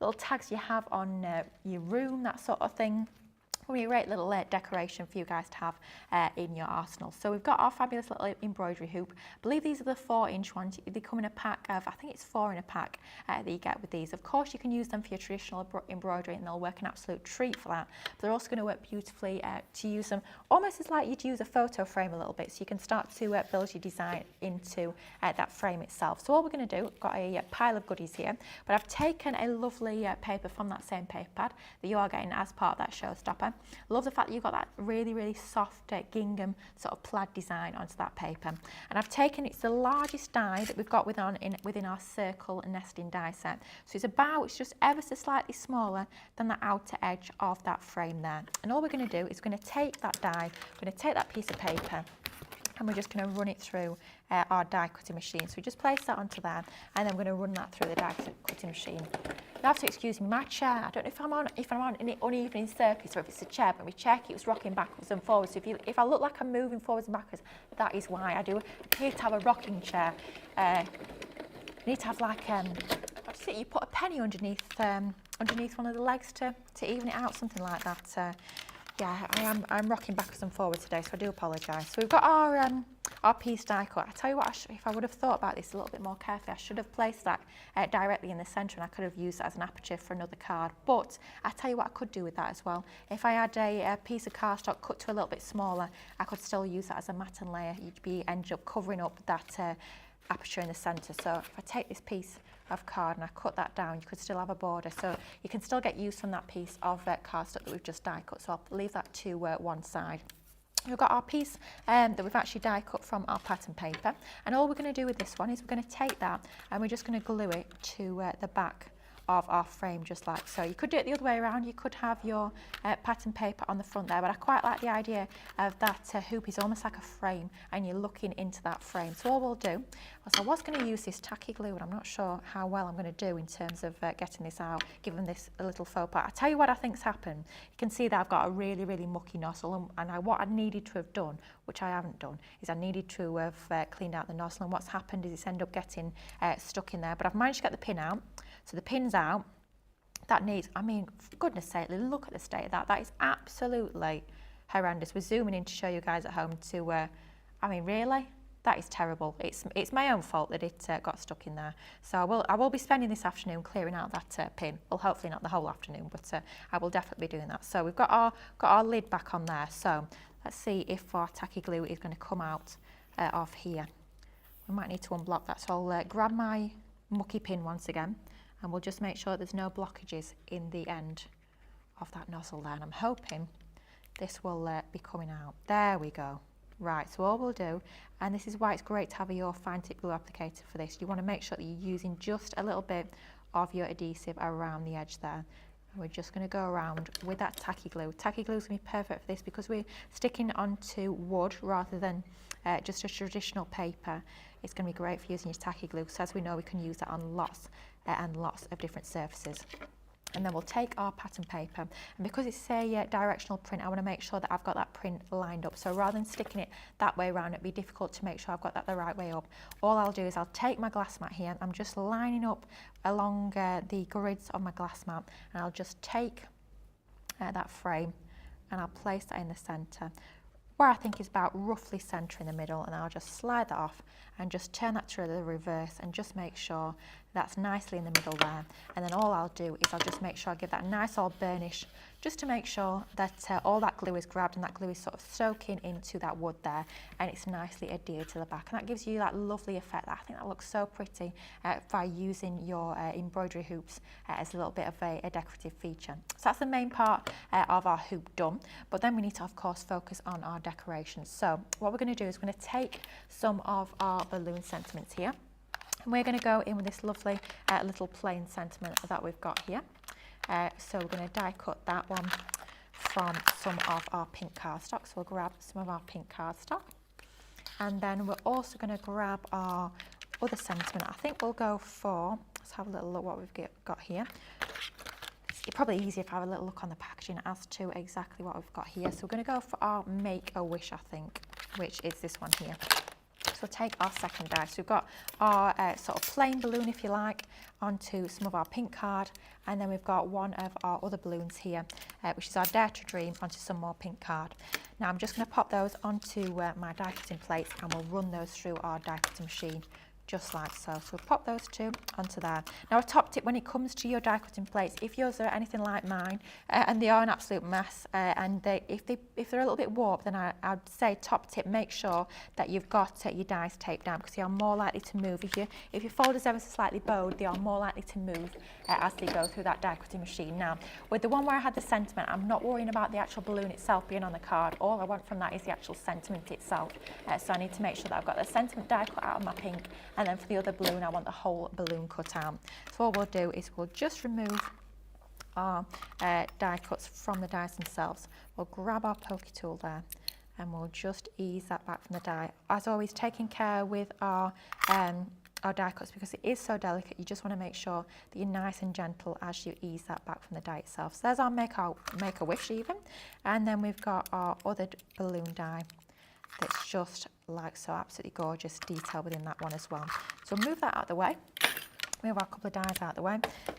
little tags you have on your room, that sort of thing. Will be a great little decoration for you guys to have in your arsenal. So we've got our fabulous little embroidery hoop. I believe these are the 4-inch ones. They come in a pack of, I think it's 4 in a pack that you get with these. Of course, you can use them for your traditional embroidery, and they'll work an absolute treat for that. But they're also going to work beautifully to use them almost as like you'd use a photo frame a little bit. So you can start to build your design into that frame itself. So all we're going to do, I've got a pile of goodies here, but I've taken a lovely paper from that same paper pad that you are getting as part of that Showstopper. Love the fact that you've got that really soft gingham sort of plaid design onto that paper. And I've taken, it's the largest die that we've got within our circle nesting die set. So it's just ever so slightly smaller than the outer edge of that frame there. And all we're going to do is we're going to take that die, we're going to take that piece of paper, and we're just going to run it through our die cutting machine. So we just place that onto there, and then we're going to run that through the die cutting machine. You have to excuse me, my chair, I don't know if I'm on an uneven surface or if it's a chair, but my chair keeps rocking backwards and forwards. So if I look like I'm moving forwards and backwards, that is why. I do appear to have a rocking chair. You need to have like, you put a penny underneath one of the legs to even it out, something like that. Yeah, I'm rocking backwards and forwards today, so I do apologise. So we've got our piece die cut. I tell you what, if I would have thought about this a little bit more carefully, I should have placed that directly in the centre, and I could have used that as an aperture for another card. But I tell you what I could do with that as well. If I had a piece of cardstock cut to a little bit smaller, I could still use that as a matten layer. You'd end up covering up that aperture in the centre. So if I take this piece of card and I cut that down, you could still have a border, so you can still get use from that piece of cardstock that we've just die cut. So I'll leave that to one side. We've got our piece that we've actually die cut from our pattern paper, and all we're going to do with this one is we're going to take that and we're just going to glue it to the back of our frame, just like so. You could do it the other way around. You could have your pattern paper on the front there, but I quite like the idea of that hoop is almost like a frame and you're looking into that frame. So all we'll do, so I was going to use this tacky glue, and I'm not sure how well I'm going to do in terms of getting this out, giving this a little faux pas. I tell you what I think's happened. You can see that I've got a really, really mucky nozzle, and what I needed to have done, which I haven't done, is I needed to have cleaned out the nozzle, and what's happened is it's ended up getting stuck in there, but I've managed to get the pin out. So the pin's out. That needs, I mean, for goodness sake, look at the state of that. That is absolutely horrendous. We're zooming in to show you guys at home to, I mean, really? That is terrible. It's my own fault that it got stuck in there. So I will be spending this afternoon clearing out that pin. Well, hopefully not the whole afternoon, but I will definitely be doing that. So we've got our lid back on there. So let's see if our tacky glue is going to come out of here. We might need to unblock that. So I'll grab my mucky pin once again, and we'll just make sure there's no blockages in the end of that nozzle there, and I'm hoping this will be coming out. There we go. Right, so all we'll do, and this is why it's great to have your fine tip glue applicator for this, you want to make sure that you're using just a little bit of your adhesive around the edge there. And we're just going to go around with that tacky glue. Tacky glue is going to be perfect for this because we're sticking onto wood rather than just a traditional paper. It's going to be great for using your tacky glue, so as we know, we can use that on lots and lots of different surfaces. And then we'll take our pattern paper, and because it's a directional print, I want to make sure that I've got that print lined up. So rather than sticking it that way around, it'd be difficult to make sure I've got that the right way up. All I'll do is I'll take my glass mat here, I'm just lining up along the grids of my glass mat, and I'll just take that frame and I'll place that in the centre, where I think is about roughly centre in the middle, and I'll just slide that off and just turn that to the reverse and just make sure that's nicely in the middle there. And then all I'll do is I'll just make sure I give that a nice old burnish, just to make sure that all that glue is grabbed and that glue is sort of soaking into that wood there, and it's nicely adhered to the back, and that gives you that lovely effect. I think that looks so pretty by using your embroidery hoops as a little bit of a decorative feature. So that's the main part of our hoop done, but then we need to of course focus on our decorations. So what we're going to do is we're going to take some of our balloon sentiments here, and we're going to go in with this lovely little plain sentiment that we've got here. So we're going to die cut that one from some of our pink cardstock. So we'll grab some of our pink cardstock, and then we're also going to grab our other sentiment. I think we'll go for, let's have a little look what we've got here. It's probably easier if I have a little look on the packaging as to exactly what we've got here. So we're going to go for our Make a Wish, I think, which is this one here. So we'll take our second die. So we've got our sort of plain balloon, if you like, onto some of our pink card, and then we've got one of our other balloons here, which is our Dare to Dream, onto some more pink card. Now I'm just going to pop those onto my die cutting plates, and we'll run those through our die cutting machine, just like so. So we'll pop those two onto there. Now a top tip when it comes to your die cutting plates, if yours are anything like mine, and they are an absolute mess, and if they're a little bit warped, then I'd say top tip, make sure that you've got your dies taped down, because they are more likely to move. If your folder's ever so slightly bowed, they are more likely to move as they go through that die cutting machine. Now with the one where I had the sentiment, I'm not worrying about the actual balloon itself being on the card. All I want from that is the actual sentiment itself. So I need to make sure that I've got the sentiment die cut out of my pink, and then for the other balloon, I want the whole balloon cut out. So all we'll do is we'll just remove our die cuts from the dies themselves. We'll grab our pokey tool there, and we'll just ease that back from the die. As always, taking care with our die cuts, because it is so delicate, you just want to make sure that you're nice and gentle as you ease that back from the die itself. So there's our Make a Wish even, and then we've got our other balloon die that's just like so, absolutely gorgeous detail within that one as well. So move that out of the way. move our couple of dies out of the way,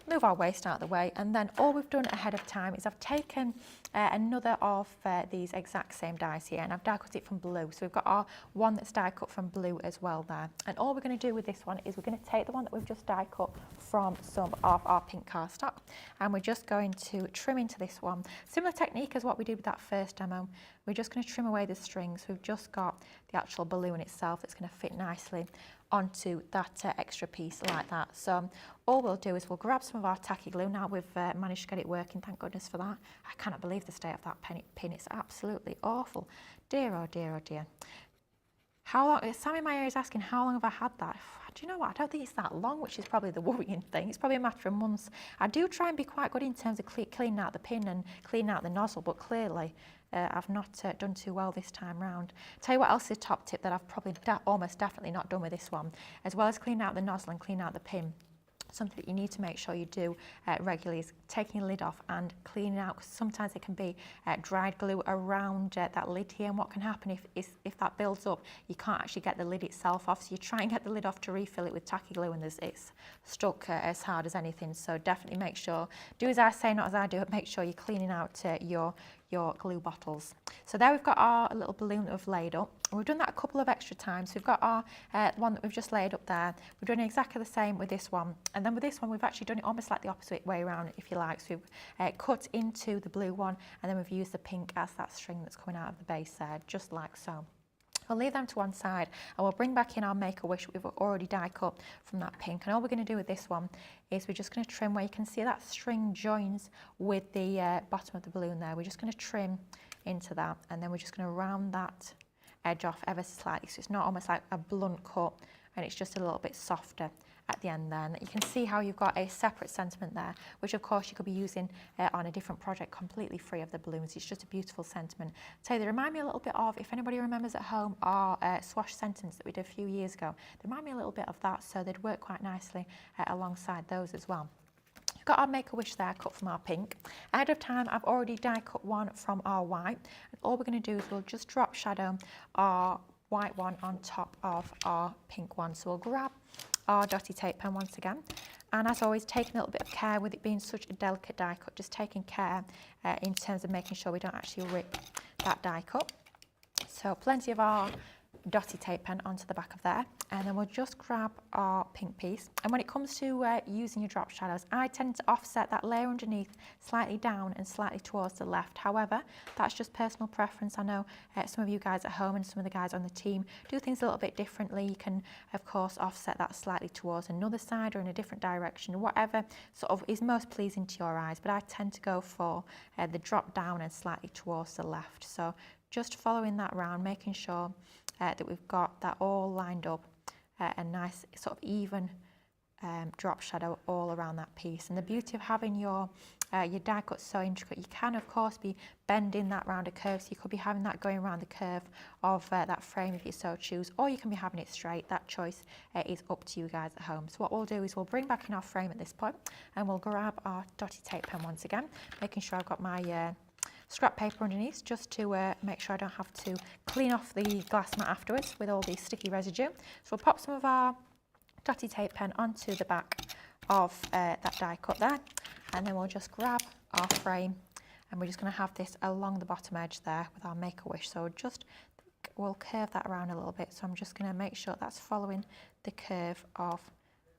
move our waste out of the way, and then all we've done ahead of time is I've taken another of these exact same dies here, and I've die cut it from blue. So we've got our one that's die cut from blue as well there. And all we're going to do with this one is we're going to take the one that we've just die cut from some of our pink cardstock, and we're just going to trim into this one. Similar technique as what we did with that first demo. We're just going to trim away the strings. We've just got the actual balloon itself that's going to fit nicely onto that extra piece like that. So all we'll do is we'll grab some of our tacky glue. Now we've managed to get it working, thank goodness for that. I cannot believe the state of that pin. It's absolutely awful. Dear, oh dear, oh dear. How long, Sam in my ear is asking, how long have I had that? Do you know what, I don't think it's that long, which is probably the worrying thing. It's probably a matter of months. I do try and be quite good in terms of cleaning out the pin and cleaning out the nozzle, but clearly I've not done too well this time round. Tell you what else is a top tip that I've probably almost definitely not done with this one. As well as cleaning out the nozzle and cleaning out the pin, something that you need to make sure you do regularly is taking the lid off and cleaning out, because sometimes there can be dried glue around that lid here, and what can happen if that builds up, you can't actually get the lid itself off, so you try and get the lid off to refill it with tacky glue, and it's stuck as hard as anything. So definitely make sure, do as I say, not as I do, make sure you're cleaning out your glue bottles. So there we've got our little balloon that we've laid up. We've done that a couple of extra times. We've got our one that we've just laid up there. We're doing exactly the same with this one. And then with this one, we've actually done it almost like the opposite way around, if you like. So we've cut into the blue one, and then we've used the pink as that string that's coming out of the base there, just like so. We'll leave them to one side, and we'll bring back in our Make-A-Wish we've already die cut from that pink. And all we're going to do with this one is we're just going to trim where you can see that string joins with the bottom of the balloon there. We're just going to trim into that, and then we're just going to round that edge off ever so slightly, so it's not almost like a blunt cut, and it's just a little bit softer at the end there. And you can see how you've got a separate sentiment there, which of course you could be using on a different project completely free of the balloons. It's just a beautiful sentiment. So they remind me a little bit of, if anybody remembers at home, our swash sentiments that we did a few years ago. They remind me a little bit of that, so they'd work quite nicely alongside those as well. We've got our Make-A-Wish there cut from our pink. Ahead of time, I've already die cut one from our white. And all we're going to do is we'll just drop shadow our white one on top of our pink one. So we'll grab our dotty tape pen once again, and as always, taking a little bit of care with it being such a delicate die cut, just taking care in terms of making sure we don't actually rip that die cut. So plenty of our dotty tape pen onto the back of there, and then we'll just grab our pink piece. And when it comes to using your drop shadows, I tend to offset that layer underneath slightly down and slightly towards the left. However, that's just personal preference. I know some of you guys at home and some of the guys on the team do things a little bit differently. You can of course offset that slightly towards another side or in a different direction, whatever sort of is most pleasing to your eyes, but I tend to go for the drop down and slightly towards the left. So just following that round, making sure that we've got that all lined up, a nice sort of even drop shadow all around that piece. And the beauty of having your die cut so intricate, you can of course be bending that round a curve, so you could be having that going around the curve of that frame if you so choose, or you can be having it straight. That choice is up to you guys at home. So what we'll do is we'll bring back in our frame at this point, and we'll grab our dotty tape pen once again, making sure I've got my scrap paper underneath, just to make sure I don't have to clean off the glass mat afterwards with all the sticky residue. So we'll pop some of our dotty tape pen onto the back of that die cut there, and then we'll just grab our frame, and we're just going to have this along the bottom edge there with our Make-A-Wish. So we'll curve that around a little bit, so I'm just going to make sure that's following the curve of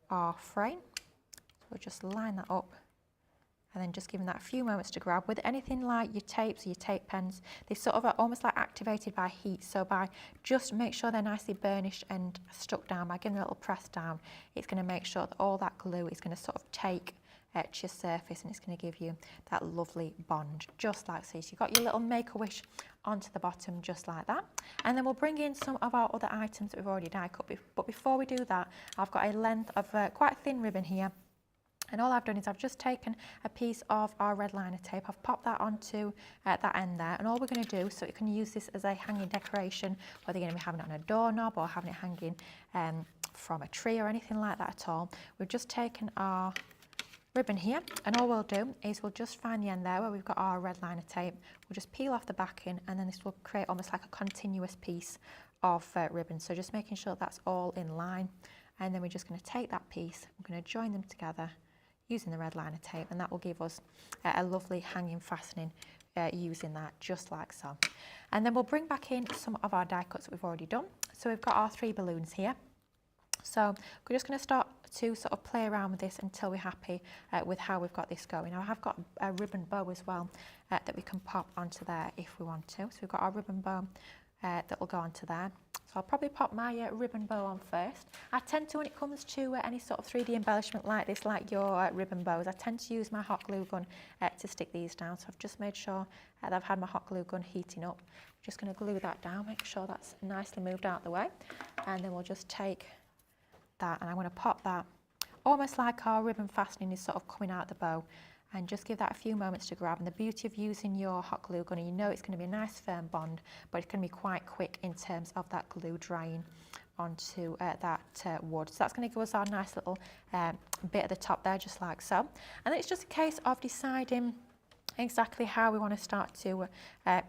our frame. So we'll just line that up, and then just giving that a few moments to grab. With anything like your tapes or your tape pens, they sort of are almost like activated by heat, so by just make sure they're nicely burnished and stuck down, by giving a little press down, it's going to make sure that all that glue is going to sort of take to your surface, and it's going to give you that lovely bond, just like so. So you've got your little Make-A-Wish onto the bottom, just like that. And then we'll bring in some of our other items that we've already die cut, but before we do that, I've got a length of quite a thin ribbon here. And all I've done is I've just taken a piece of our red liner tape, I've popped that onto that end there, and all we're going to do, so you can use this as a hanging decoration, whether you're going to be having it on a doorknob or having it hanging from a tree or anything like that at all, we've just taken our ribbon here, and all we'll do is we'll just find the end there where we've got our red liner tape, we'll just peel off the backing, and then this will create almost like a continuous piece of ribbon. So just making sure that's all in line. And then we're just going to take that piece, we're going to join them together using the red liner tape, and that will give us a lovely hanging fastening using that, just like so. And then we'll bring back in some of our die cuts that we've already done. So we've got our 3 balloons here. So we're just going to start to sort of play around with this until we're happy with how we've got this going. Now I have got a ribbon bow as well that we can pop onto there if we want to. So we've got our ribbon bow that will go onto there. So I'll probably pop my ribbon bow on first. I tend to, when it comes to any sort of 3D embellishment like this, like your ribbon bows, I tend to use my hot glue gun to stick these down. So I've just made sure that I've had my hot glue gun heating up. I'm just going to glue that down, make sure that's nicely moved out of the way. And then we'll just take that, and I'm going to pop that almost like our ribbon fastening is sort of coming out the bow, and just give that a few moments to grab. And the beauty of using your hot glue gun, you know it's going to be a nice firm bond, but it's going to be quite quick in terms of that glue drying onto that wood. So that's going to give us our nice little bit at the top there, just like so. And it's just a case of deciding exactly how we want to start to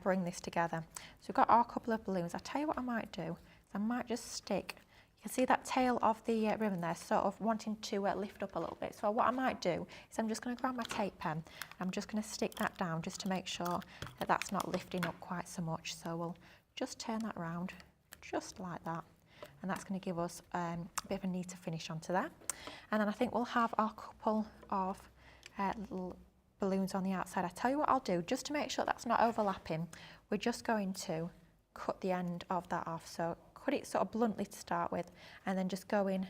bring this together. So we've got our couple of balloons. I'll tell you what I might do, I might just stick, you can see that tail of the ribbon there sort of wanting to lift up a little bit. So what I might do is I'm just going to grab my tape pen. I'm just going to stick that down just to make sure that that's not lifting up quite so much. So we'll just turn that around just like that. And that's going to give us a bit of a neater finish onto there. And then I think we'll have our couple of little balloons on the outside. I tell you what I'll do, just to make sure that's not overlapping, we're just going to cut the end of that off. So cut it sort of bluntly to start with, and then just go in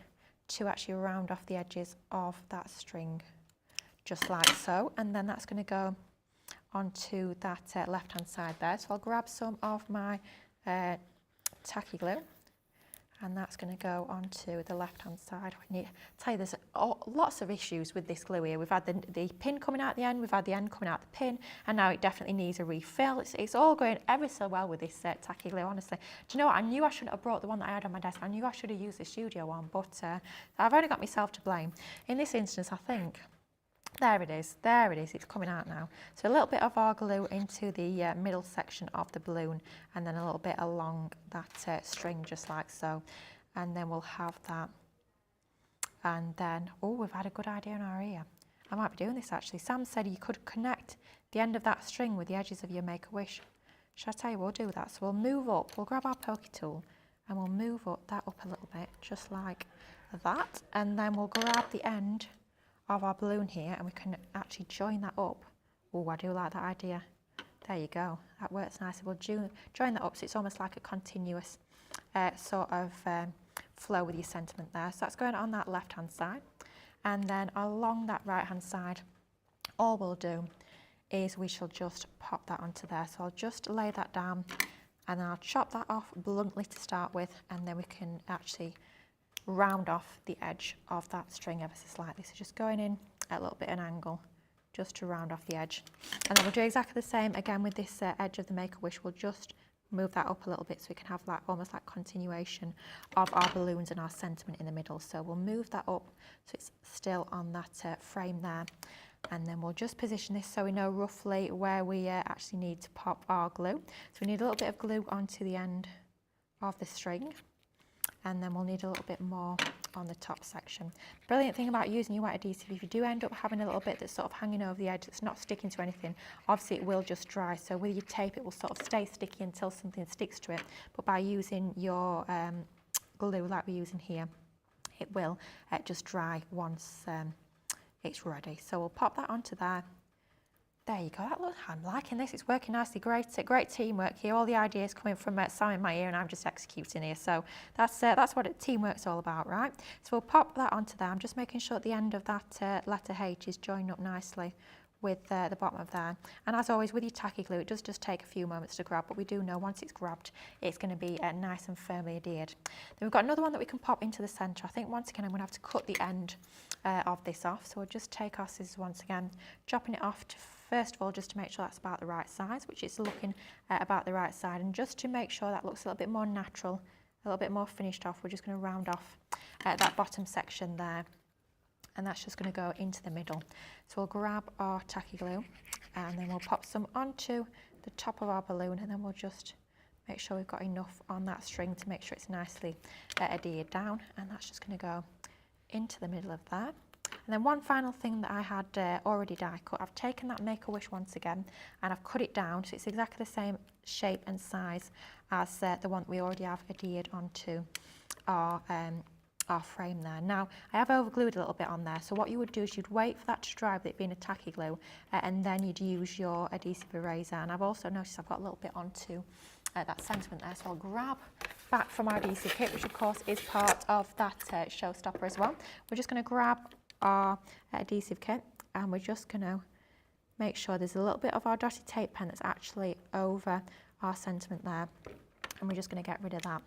to actually round off the edges of that string, just like so. And then that's going to go onto that left hand side there. So I'll grab some of my tacky glue, and that's going to go onto the left hand side. I need to tell you, there's lots of issues with this glue here. We've had the pin coming out the end, we've had the end coming out the pin, and now it definitely needs a refill. It's all going ever so well with this tacky glue, honestly. Do you know what? I knew I shouldn't have brought the one that I had on my desk. I knew I should have used the studio one, but I've only got myself to blame. In this instance, I think, there it is, it's coming out now. So a little bit of our glue into the middle section of the balloon, and then a little bit along that string, just like so. And then we'll have that. And then, oh, we've had a good idea in our ear. I might be doing this actually. Sam said you could connect the end of that string with the edges of your Make-A-Wish. Shall I tell you, we'll do that. So we'll move up, we'll grab our pokey tool, and we'll move that up a little bit, just like that. And then we'll grab the end of our balloon here, and we can actually join that up. Oh, I do like that idea. There you go, that works nicely. We'll join that up so it's almost like a continuous sort of flow with your sentiment there. So that's going on that left hand side, and then along that right hand side, all we'll do is we shall just pop that onto there. So I'll just lay that down, and then I'll chop that off bluntly to start with, and then we can actually round off the edge of that string ever so slightly. So just going in at a little bit of an angle just to round off the edge. And then we'll do exactly the same again with this edge of the Make-A-Wish. We'll just move that up a little bit so we can have like almost like continuation of our balloons and our sentiment in the middle. So we'll move that up so it's still on that frame there. And then we'll just position this so we know roughly where we actually need to pop our glue. So we need a little bit of glue onto the end of the string, and then we'll need a little bit more on the top section. Brilliant thing about using your wet adhesive, if you do end up having a little bit that's sort of hanging over the edge, it's not sticking to anything, obviously it will just dry. So with your tape it will sort of stay sticky until something sticks to it, but by using your glue like we're using here, it will just dry once it's ready. So we'll pop that onto there. There you go. I'm liking this. It's working nicely. Great teamwork here. All the ideas coming from Sam in my ear, and I'm just executing here. So that's what teamwork's all about, right? So we'll pop that onto there. I'm just making sure at the end of that letter H is joined up nicely with the bottom of there. And as always, with your tacky glue, it does just take a few moments to grab, but we do know once it's grabbed, it's going to be nice and firmly adhered. Then we've got another one that we can pop into the centre. I think once again I'm going to have to cut the end of this off. So we'll just take our scissors once again, chopping it off to first of all, just to make sure that's about the right size, which is looking about the right side. And just to make sure that looks a little bit more natural, a little bit more finished off, we're just going to round off that bottom section there. And that's just going to go into the middle. So we'll grab our tacky glue, and then we'll pop some onto the top of our balloon, and then we'll just make sure we've got enough on that string to make sure it's nicely adhered down, and that's just going to go into the middle of there. And then one final thing that I had already die cut, I've taken that Make-A-Wish once again and I've cut it down so it's exactly the same shape and size as the one that we already have adhered onto our frame there. Now, I have overglued a little bit on there, so what you would do is you'd wait for that to dry with it being a tacky glue, and then you'd use your adhesive eraser. And I've also noticed I've got a little bit onto that sentiment there, so I'll grab back from our adhesive kit, which of course is part of that Showstopper as well. We're just going to grab our adhesive kit and we're just going to make sure there's a little bit of our dotted tape pen that's actually over our sentiment there, and we're just going to get rid of that.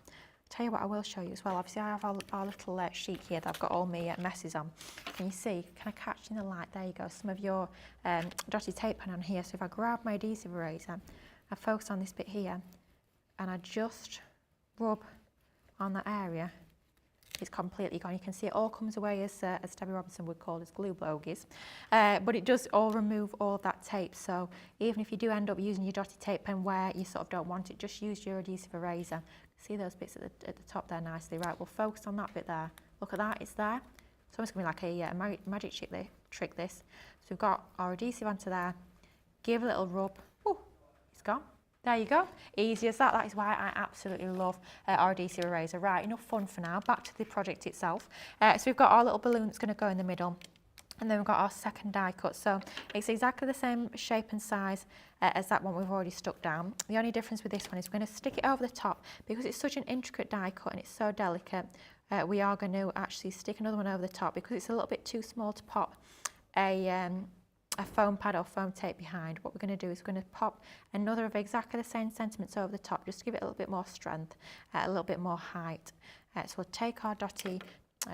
Tell you what I will show you as well, obviously I have our little sheet here that I've got all my messes on. Can you see, can I catch in the light, there you go, some of your dotted tape pen on here. So if I grab my adhesive eraser, I focus on this bit here and I just rub on that area, it's completely gone. You can see it all comes away as Debbie Robinson would call as glue bogies, but it does all remove all of that tape. So even if you do end up using your dotted tape pen where you sort of don't want it, just use your adhesive eraser. See those bits at the top there nicely. Right, we'll focus on that bit there. Look at that, it's there. It's almost going to be like a magic trick this. So we've got our adhesive onto there, give a little rub, ooh, it's gone. There you go, easy as that. That is why I absolutely love our adhesive eraser. Right, enough fun for now, back to the project itself. So we've got our little balloon that's going to go in the middle, and then we've got our second die cut. So it's exactly the same shape and size as that one we've already stuck down. The only difference with this one is we're going to stick it over the top. Because it's such an intricate die cut and it's so delicate, we are going to actually stick another one over the top because it's a little bit too small to pop a foam pad or foam tape behind. What we're going to do is we're going to pop another of exactly the same sentiments over the top, just to give it a little bit more strength, a little bit more height. So we'll take our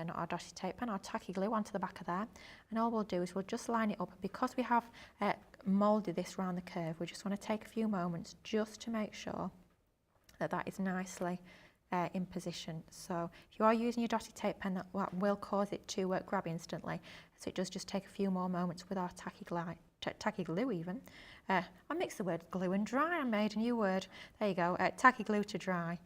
not our dotty tape pen, our tacky glue onto the back of there, and all we'll do is we'll just line it up. Because we have moulded this round the curve, we just want to take a few moments just to make sure that that is nicely in position. So if you are using your dotted tape pen, that will cause it to grab instantly. So it does just take a few more moments with our tacky glue even. I mixed the word glue and dry, I made a new word. There you go, tacky glue to dry.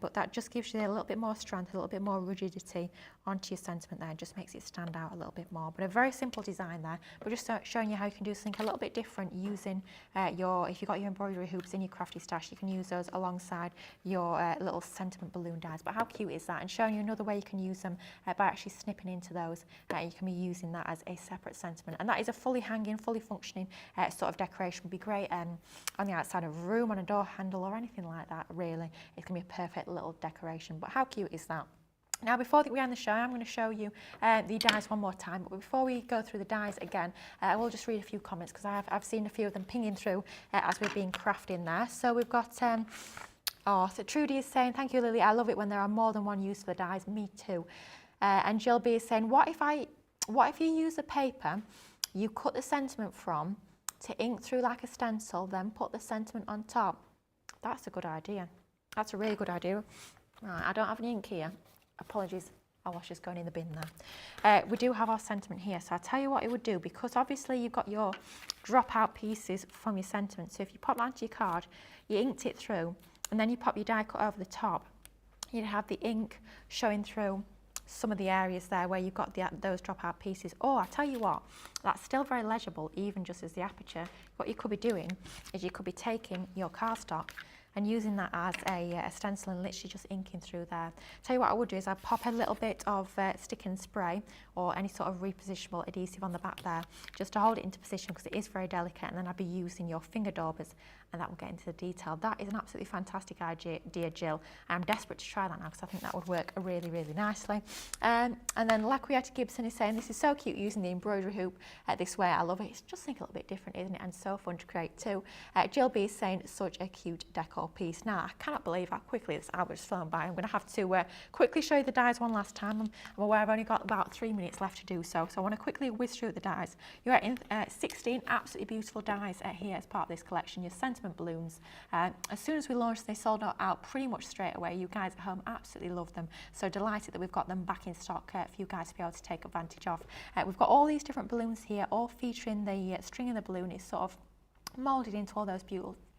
But that just gives you a little bit more strength, a little bit more rigidity onto your sentiment there, and just makes it stand out a little bit more. But a very simple design there. We're just showing you how you can do something a little bit different using if you've got your embroidery hoops in your crafty stash, you can use those alongside your little sentiment balloon dies. But how cute is that? And showing you another way you can use them by actually snipping into those. You can be using that as a separate sentiment. And that is a fully hanging, fully functioning sort of decoration. Would be great on the outside of a room, on a door handle or anything like that, really. It's going to be a perfect little decoration. But how cute is that? Now, before we end the show, I'm going to show you the dies one more time. But before we go through the dies again, I will just read a few comments because I've seen a few of them pinging through as we've been crafting there. So we've got, so Trudy is saying, thank you, Lily. I love it when there are more than one use for the dies. Me too. And Jill B is saying, what if you use a paper you cut the sentiment from to ink through like a stencil, then put the sentiment on top? That's a good idea. That's a really good idea. Right, I don't have any ink here. Apologies, our washer's going in the bin there. We do have our sentiment here, so I'll tell you what it would do, because obviously you've got your drop-out pieces from your sentiment. So if you pop that onto your card, you inked it through, and then you pop your die cut over the top, you'd have the ink showing through some of the areas there where you've got those drop-out pieces. Or I'll tell you what, that's still very legible, even just as the aperture. What you could be doing is you could be taking your cardstock and using that as a stencil and literally just inking through there. Tell you what I would do is I'd pop a little bit of stick and spray or any sort of repositionable adhesive on the back there just to hold it into position, because it is very delicate, and then I'd be using your finger daubers and that will get into the detail. That is an absolutely fantastic idea, dear Jill. I'm desperate to try that now because I think that would work really, really nicely. And then Laquieta Gibson is saying, this is so cute using the embroidery hoop this way. I love it. It's just think a little bit different, isn't it? And so fun to create too. Jill B is saying, such a cute decor piece. Now, I cannot believe how quickly this hour's flown by. I'm going to have to quickly show you the dies one last time. I'm aware I've only got about 3 minutes left to do so, so I want to quickly whiz through the dies. You're getting 16 absolutely beautiful dies here as part of this collection. Your sentiment balloons. As soon as we launched, they sold out pretty much straight away. You guys at home absolutely love them. So delighted that we've got them back in stock for you guys to be able to take advantage of. We've got all these different balloons here, all featuring the string in the balloon is sort of moulded into all those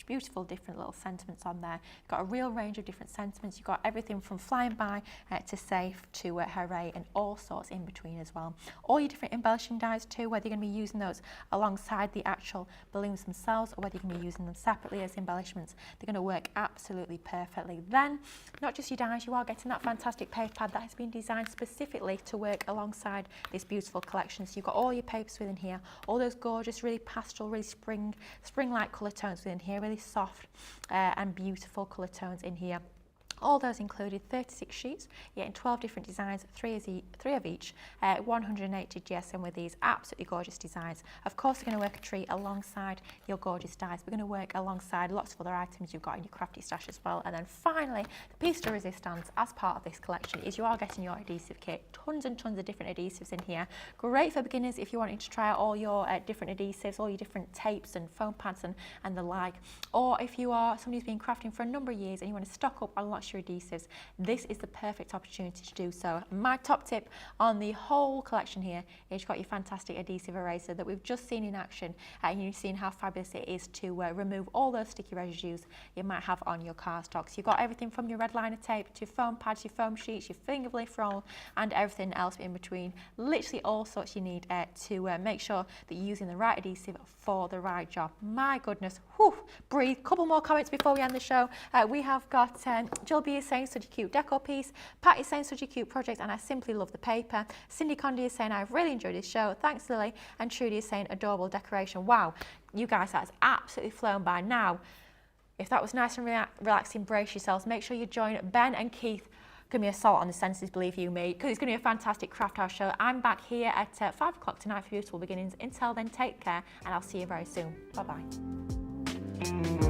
beautiful different little sentiments on there. You've got a real range of different sentiments. You've got everything from flying by to safe to hooray, and all sorts in between as well. All your different embellishing dies too, whether you're going to be using those alongside the actual balloons themselves or whether you're going to be using them separately as embellishments, they're going to work absolutely perfectly. Then, not just your dies, you are getting that fantastic paper pad that has been designed specifically to work alongside this beautiful collection. So you've got all your papers within here, all those gorgeous, really pastel, really spring-like colour tones within here, really soft and beautiful colour tones in here. All those included 36 sheets, yeah, in 12 different designs, three of each, 180 GSM with these absolutely gorgeous designs. Of course, we're going to work a tree alongside your gorgeous dies. We're going to work alongside lots of other items you've got in your crafty stash as well. And then finally, the piece de resistance as part of this collection is you are getting your adhesive kit. Tons and tons of different adhesives in here. Great for beginners if you're wanting to try out all your different adhesives, all your different tapes and foam pads and the like. Or if you are somebody who's been crafting for a number of years and you want to stock up on lots of your adhesives, this is the perfect opportunity to do so. My top tip on the whole collection here is you've got your fantastic adhesive eraser that we've just seen in action, and you've seen how fabulous it is to remove all those sticky residues you might have on your cardstock. So you've got everything from your red liner tape to your foam pads, your foam sheets, your finger lift roll, and everything else in between. Literally all sorts you need to make sure that you're using the right adhesive for the right job. My goodness, whew, breathe. Couple more comments before we end the show. We have got Jill B is saying such a cute decor piece. Pat is saying such a cute project and I simply love the paper. Cindy Condi is saying I've really enjoyed this show. Thanks Lily. And Trudy is saying adorable decoration. Wow, you guys, that's absolutely flown by. Now, if that was nice and relaxing, brace yourselves. Make sure you join Ben and Keith. Give me a salt on the senses, believe you me, because it's going to be a fantastic craft house show. I'm back here at 5 o'clock tonight for Beautiful Beginnings. Until then, take care and I'll see you very soon. Bye-bye.